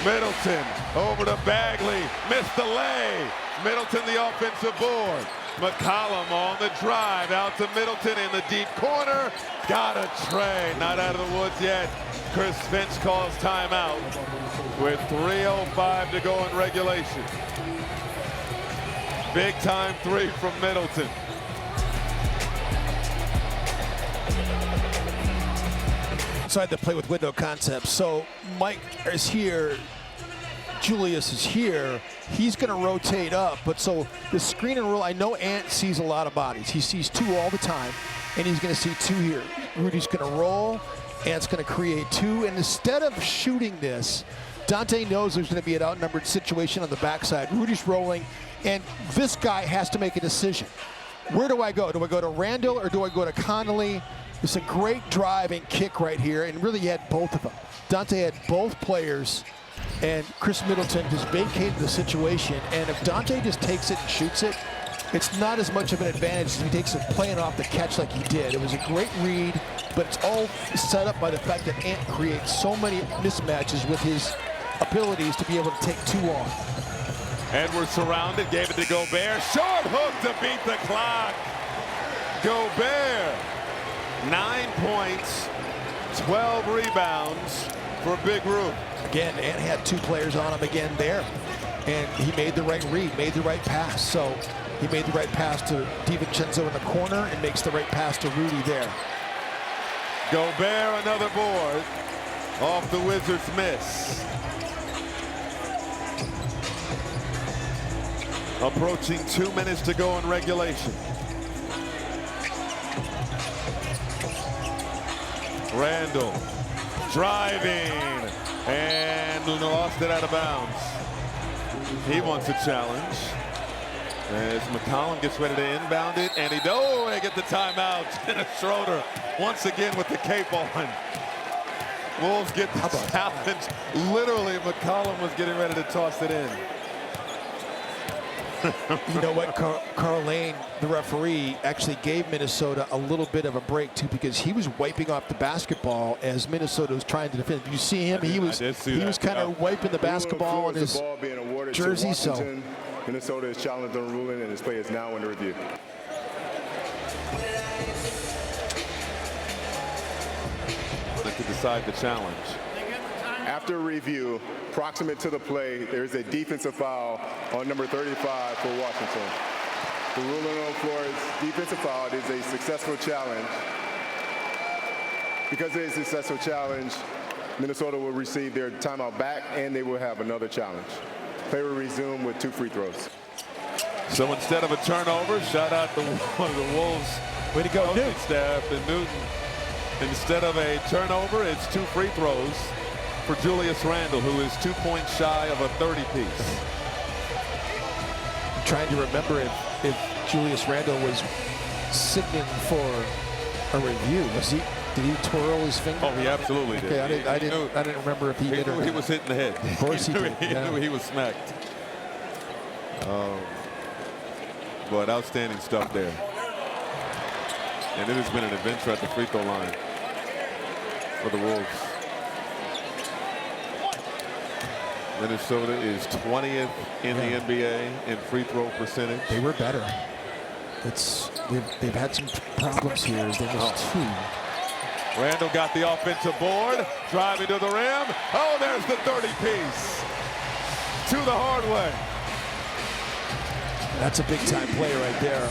Middleton over to Bagley. Missed the lay. Middleton the offensive board. McCollum on the drive out to Middleton in the deep corner. Got a tray. Not out of the woods yet. Chris Finch calls timeout with 3:05 to go in regulation. Big time three from Middleton. Inside the play with window concepts. So Mike is here. Julius is here. He's going to rotate up. But so the screen and roll, I know Ant sees a lot of bodies. He sees two all the time, and he's going to see two here. Rudy's going to roll. Ant's going to create two. And instead of shooting this, Dante knows there's going to be an outnumbered situation on the backside. Rudy's rolling, and this guy has to make a decision. Where do I go? Do I go to Randall or do I go to Connolly? It's a great drive and kick right here, and really he had both of them. Dante had both players, and Chris Middleton just vacated the situation. And if Dante just takes it and shoots it, it's not as much of an advantage as he takes it playing off the catch like he did. It was a great read, but it's all set up by the fact that Ant creates so many mismatches with his abilities to be able to take two off. Edwards surrounded, gave it to Gobert. Short hook to beat the clock. Gobert, 9 points, 12 rebounds for Big Rube. Again, Ant had two players on him again there, and he made the right read, made the right pass. So he made the right pass to DiVincenzo in the corner and makes the right pass to Rudy there. Gobert, another board off the Wizards' miss. Approaching 2 minutes to go in regulation. Randall driving and lost it out of bounds. He wants a challenge as McCollum gets ready to inbound it, and they get the timeout. Dennis Schroeder once again with the cape on. Wolves get the challenge. Literally, McCollum was getting ready to toss it in. You know what, Carl Lane, the referee, actually gave Minnesota a little bit of a break too, because he was wiping off the basketball as Minnesota was trying to defend. You see him? He was kind of wiping the basketball on his jersey. So Minnesota is challenged on ruling, and his play is now under review. To decide the challenge. After review, proximate to the play, there's a defensive foul on number 35 for Washington. The ruling on the floor is defensive foul. It is a successful challenge. Because it is a successful challenge, Minnesota will receive their timeout back, and they will have another challenge. Play will resume with 2 free throws. So instead of a turnover, shout out to one of the Wolves. Way to go, Newton. Staff and Newton. Instead of a turnover, it's 2 free throws for Julius Randle, who is 2 points shy of a 30-piece. I'm trying to remember if Julius Randle was signaling for a review. Did he twirl his finger? Oh, he absolutely did. Okay, I didn't remember if he did or not. He was hit in the head. Of course he did. He knew he was smacked. But outstanding stuff there. And it has been an adventure at the free throw line for the Wolves. Minnesota is 20th in the NBA in free throw percentage. They were better. They've had some problems here. They missed 2. Randall got the offensive board, driving to the rim. Oh, there's the 30-piece to the hard way. That's a big-time play right there.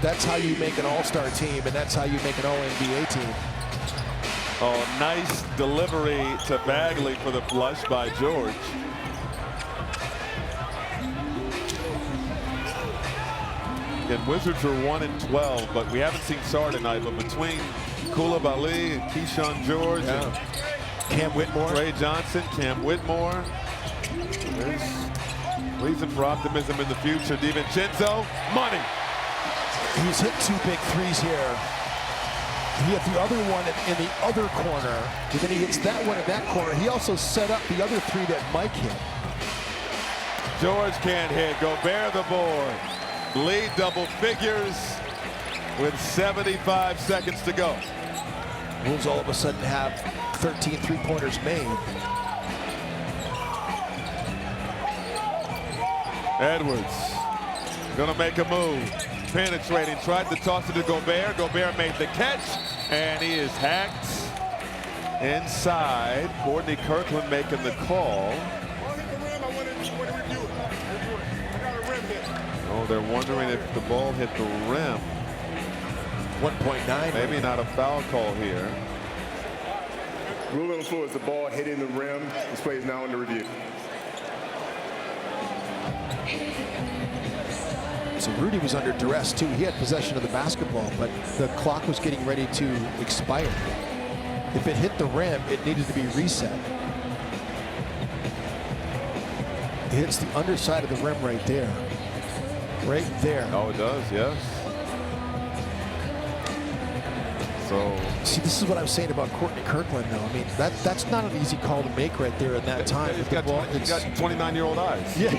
That's how you make an all-star team, and that's how you make an all-NBA team. Oh, nice delivery to Bagley for the flush by George. And Wizards are 1-12, but we haven't seen Sarr tonight. But between Koulibaly and Keyshawn George and Cam Whitmore, Ray Johnson, Cam Whitmore, there's reason for optimism in the future. DiVincenzo, money. He's hit 2 big threes here. He hit the other one in the other corner, and then he hits that one in that corner. He also set up the other 3 that Mike hit. George can't hit. Gobert the board. Lead double figures with 75 seconds to go. Wolves all of a sudden have 13 three-pointers made. Edwards gonna make a move. Penetrating, tried to toss it to Gobert. Gobert made the catch, and he is hacked inside. Courtney Kirkland making the call. Oh, they're wondering if the ball hit the rim. 1.9. Maybe not a foul call here. Rule on the floor is the ball hitting the rim. This play is now under review. So Rudy was under duress too. He had possession of the basketball, but the clock was getting ready to expire. If it hit the rim, it needed to be reset. It hits the underside of the rim right there. Right there. Oh, it does, yes. So, see, this is what I was saying about Courtney Kirkland, though. I mean, that's not an easy call to make right there in that time. He's got 29-year-old eyes. Yeah,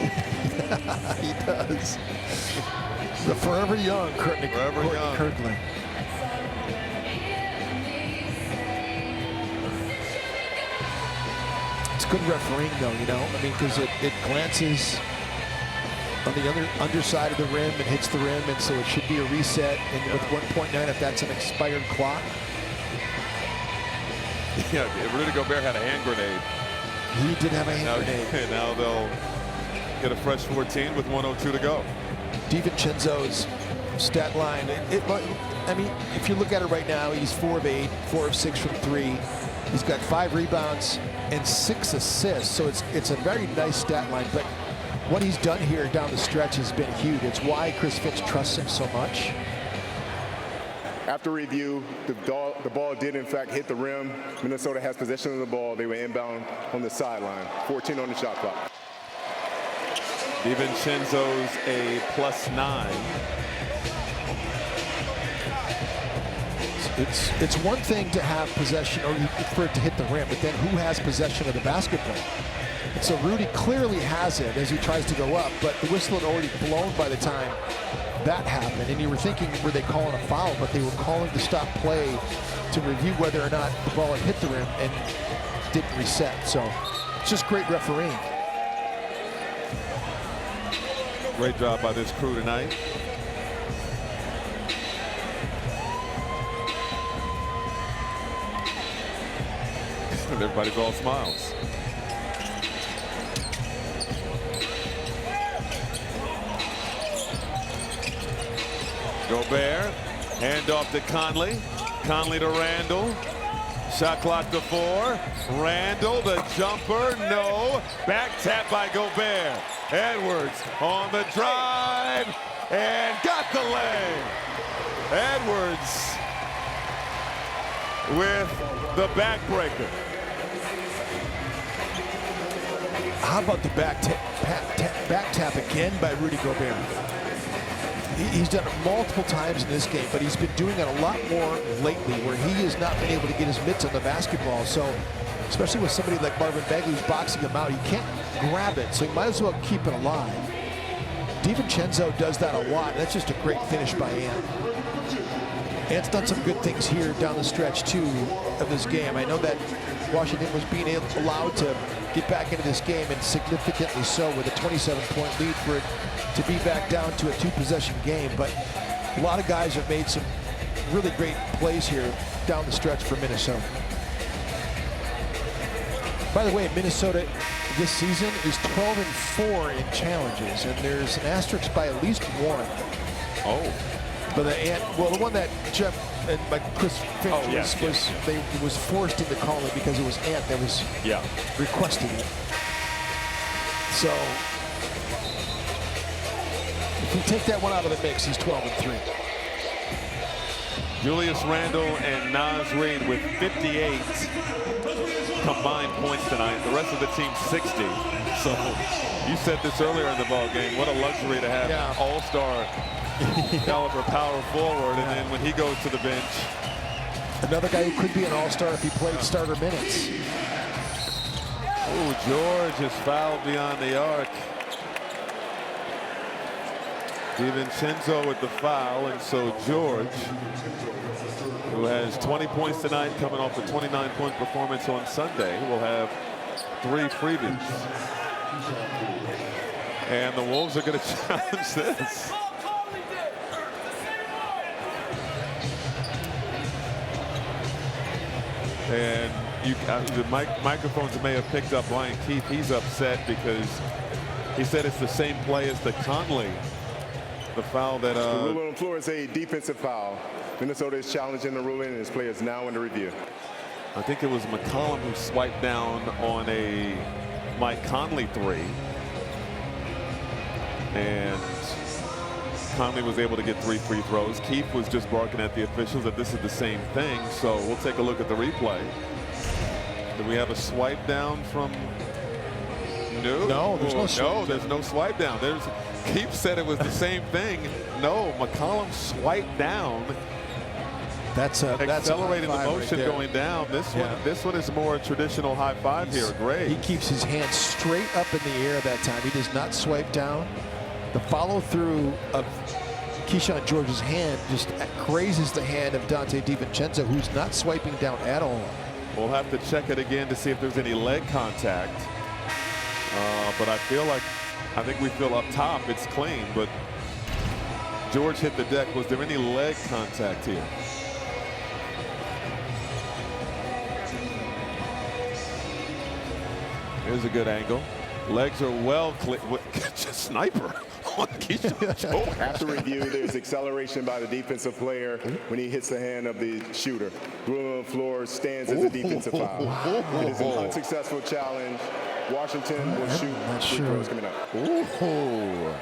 he does. The forever young Courtney Kirkland. It's good refereeing, though, you know. I mean, because it glances on the underside of the rim and hits the rim, and so it should be a reset. And with 1.9, if that's an expired clock. Yeah, Rudy Gobert had a hand grenade. He did have a hand grenade. Now they'll get a fresh 14 with 1:02 to go. DiVincenzo's stat line, I mean, if you look at it right now, he's 4 of 8, 4 of 6 from 3. He's got 5 rebounds and 6 assists, so it's a very nice stat line. But what he's done here down the stretch has been huge. It's why Chris Finch trusts him so much. After review, the ball did in fact hit the rim. Minnesota has possession of the ball. They were inbound on the sideline. 14 on the shot clock. DiVincenzo's a +9. It's one thing to have possession or for it to hit the rim, but then who has possession of the basketball? And so Rudy clearly has it as he tries to go up, but the whistle had already blown by the time that happened. And you were thinking, were they calling a foul? But they were calling to stop play to review whether or not the ball had hit the rim and didn't reset. So it's just great refereeing. Great job by this crew tonight. Everybody's all smiles. Gobert, hand off to Conley. Conley to Randall. Shot clock to 4. Randall, the jumper, no. Back tap by Gobert. Edwards on the drive and got the lay. Edwards with the backbreaker. How about the back tap again by Rudy Gobert? He's done it multiple times in this game, but he's been doing it a lot more lately where he has not been able to get his mitts on the basketball. So, especially with somebody like Marvin Bagley who's boxing him out, he can't grab it, so he might as well keep it alive. DiVincenzo does that a lot. That's just a great finish by Ant. Ant's done some good things here down the stretch, too, of this game. I know that Washington was being allowed to get back into this game, and significantly so, with a 27-point lead for it to be back down to a 2-possession game. But a lot of guys have made some really great plays here down the stretch for Minnesota. By the way, Minnesota this season is 12-4 in challenges, and there's an asterisk by at least 1. Oh. But the one that Jeff and Chris Finch was forced into calling because it was Ant that was requesting it. So if we take that one out of the mix, he's 12-3. Julius Randle and Naz Reid with 58 combined points tonight. The rest of the team 60. So you said this earlier in the ball game. What a luxury to have all-star caliber power forward, and then when he goes to the bench. Another guy who could be an all-star if he played starter minutes. Oh, George is fouled beyond the arc. DiVincenzo with the foul, and so George, who has 20 points tonight, coming off a 29-point performance on Sunday, will have 3 freebies. And the Wolves are going to challenge this. And the microphones may have picked up Brian Keith. He's upset because he said it's the same play as the Conley. The foul that... The rule on the floor is a defensive foul. Minnesota is challenging the ruling, and his play is now under review. I think it was McCollum who swiped down on a Mike Conley 3. And Conley was able to get 3 free throws. Keith was just barking at the officials that this is the same thing. So we'll take a look at the replay. Do we have a swipe down from... No, there's no swipe down. There's no swipe down. Keith said it was the same thing. No, McCollum swiped down. That's accelerating the motion right going down. This one is more traditional high five here. Great. He keeps his hand straight up in the air that time. He does not swipe down. The follow through of Keyshawn George's hand just grazes the hand of Dante DiVincenzo, who's not swiping down at all. We'll have to check it again to see if there's any leg contact. But I think we feel up top it's clean, but George hit the deck. Was there any leg contact here? Here's a good angle. Legs are well clear. Just sniper on Keyshawn. After review, there's acceleration by the defensive player when he hits the hand of the shooter. The rule on the floor stands as a defensive foul. It is an unsuccessful challenge. Washington will shoot free throws coming up. Ooh.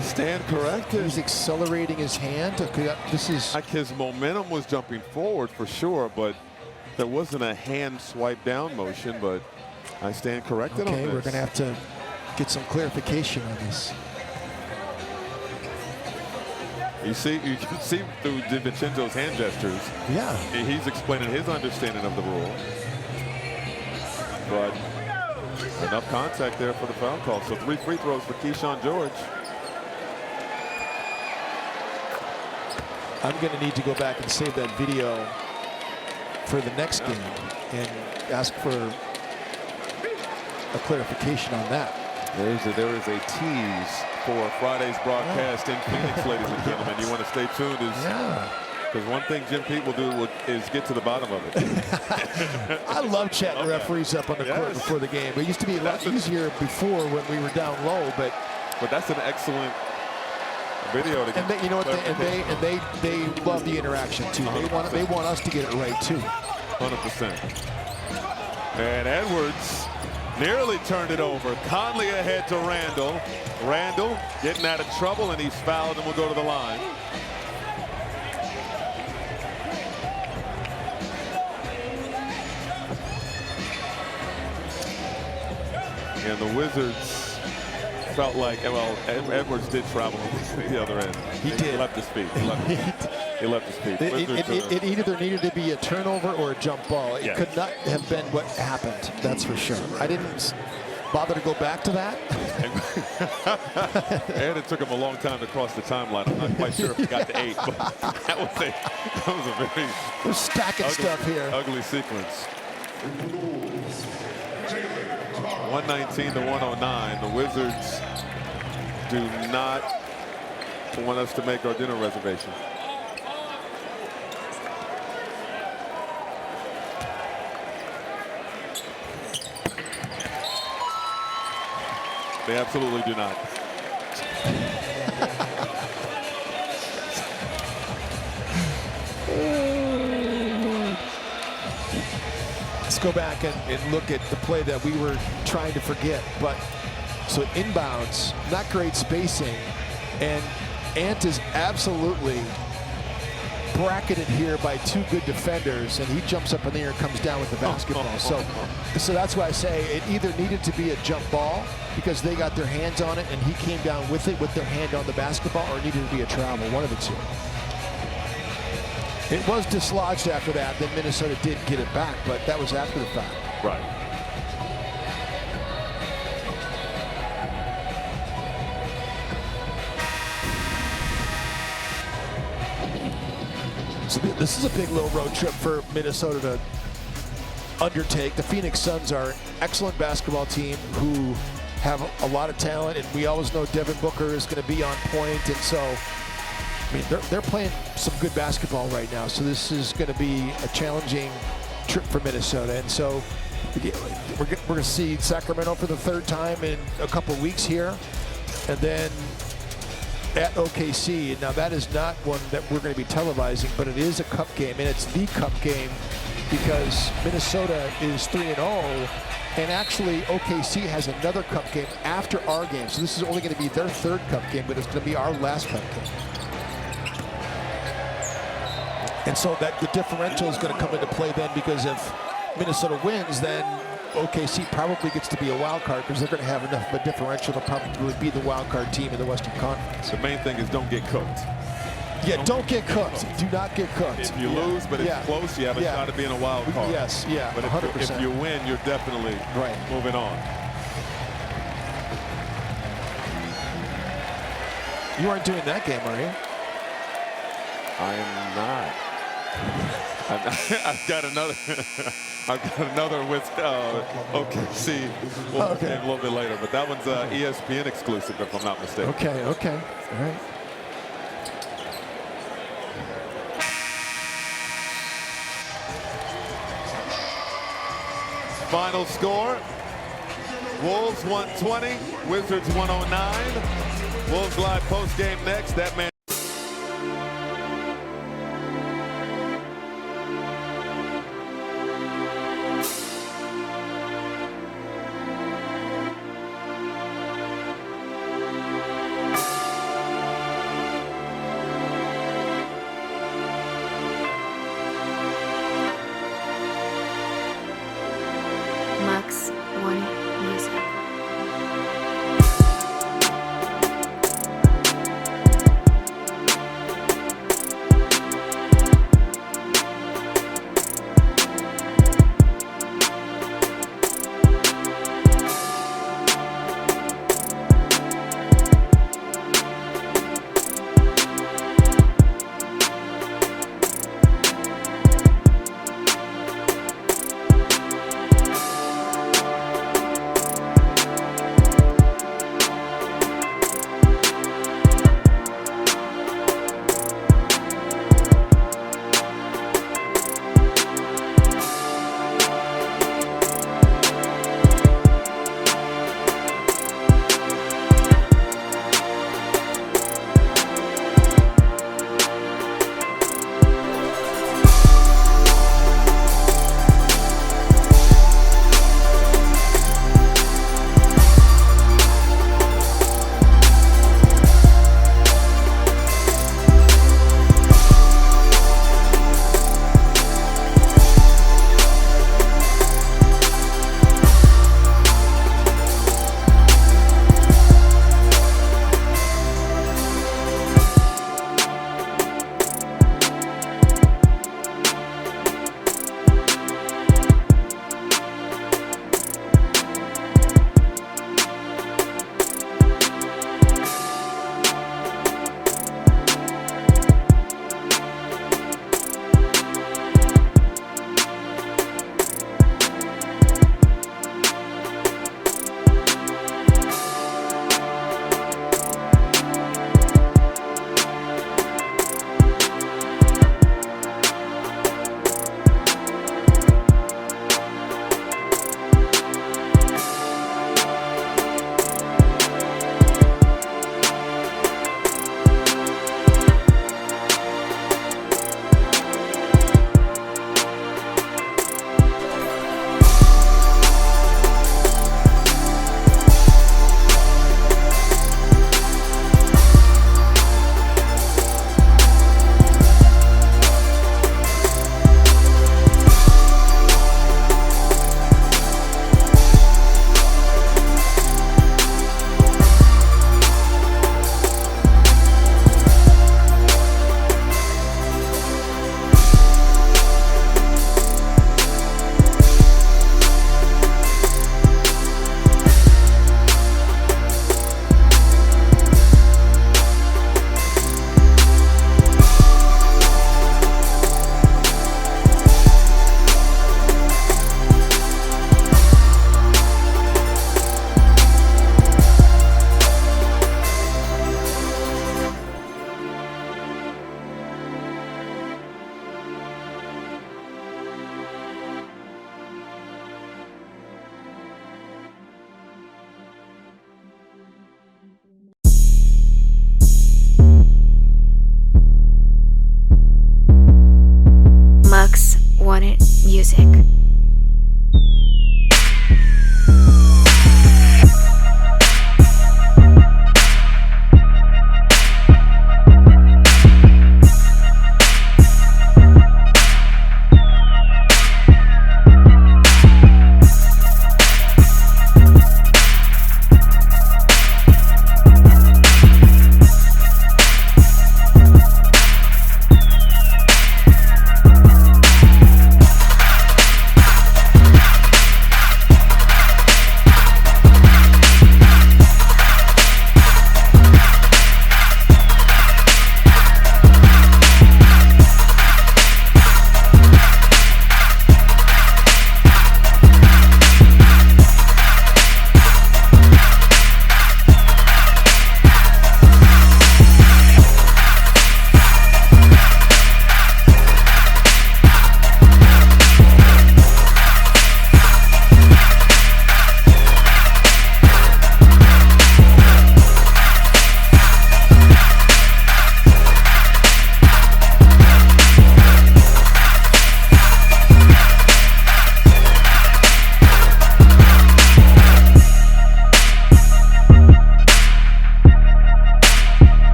Stand corrected. He's accelerating his hand. This is like his momentum was jumping forward for sure, but there wasn't a hand swipe down motion. But I stand corrected on this. Okay, we're going to have to get some clarification on this. You can see through DiVincenzo's hand gestures. Yeah. He's explaining his understanding of the rule. But enough contact there for the foul call. So 3 free throws for Keyshawn George. I'm going to need to go back and save that video for the next game and ask for a clarification on that. There is a tease for Friday's broadcast in Phoenix, ladies and gentlemen. You want to stay tuned, because one thing Jim Pete will do is get to the bottom of it. I love chatting referees up on the court before the game. It used to be a lot easier before when we were down low, but that's an excellent video to get. And you know what? They love the interaction too. They want us to get it right too. 100%. And Edwards nearly turned it over. Conley ahead to Randall. Randall getting out of trouble, and he's fouled and will go to the line. And the Wizards felt like, well, Edwards did travel to the other end. He did. Left his feet. He left his feet. It either needed to be a turnover or a jump ball. It could not have been what happened. That's for sure. I didn't bother to go back to that. And it took him a long time to cross the timeline. I'm not quite sure if he got to 8, but that was a very We're stacking stuff here. Ugly sequence. 119 to 109. The Wizards do not want us to make our dinner reservation. They absolutely do not. Let's go back and look at the play that we were trying to forget. But so inbounds, not great spacing, and Ant is absolutely bracketed here by two good defenders, and he jumps up in the air and comes down with the basketball. So that's why I say it either needed to be a jump ball because they got their hands on it and he came down with it with their hand on the basketball, or it needed to be a travel, one of the two. It was dislodged after that. Then Minnesota did get it back, but that was after the fact. Right. So this is a big little road trip for Minnesota to undertake. The Phoenix Suns are an excellent basketball team who have a lot of talent, and we always know Devin Booker is going to be on point, and so I mean they're playing some good basketball right now. So this is going to be a challenging trip for Minnesota, and so we're going to see Sacramento for the third time in a couple of weeks here, and then at OKC. Now that is not one that we're going to be televising, but it is a cup game, and it's the cup game because Minnesota is 3-0, and actually OKC has another cup game after our game. So this is only going to be their third cup game, but it's going to be our last cup game. And so that the differential is going to come into play then, because if Minnesota wins, then OKC probably gets to be a wild card because they're going to have enough of a differential to probably be the wild card team in the Western Conference. The main thing is don't get cooked. Yeah, don't get cooked. Do not get cooked. If you lose, but it's close, you have a shot at being a wild card. Yes, yeah, but 100%. if you win, you're definitely moving on. You aren't doing that game, are you? I am not. I've got another. I've got another with OKC. We'll game a little bit later, but that one's ESPN exclusive, if I'm not mistaken. Okay. All right. Final score: Wolves 120, Wizards 109. Wolves live post game next. That man. Max One Music. Music.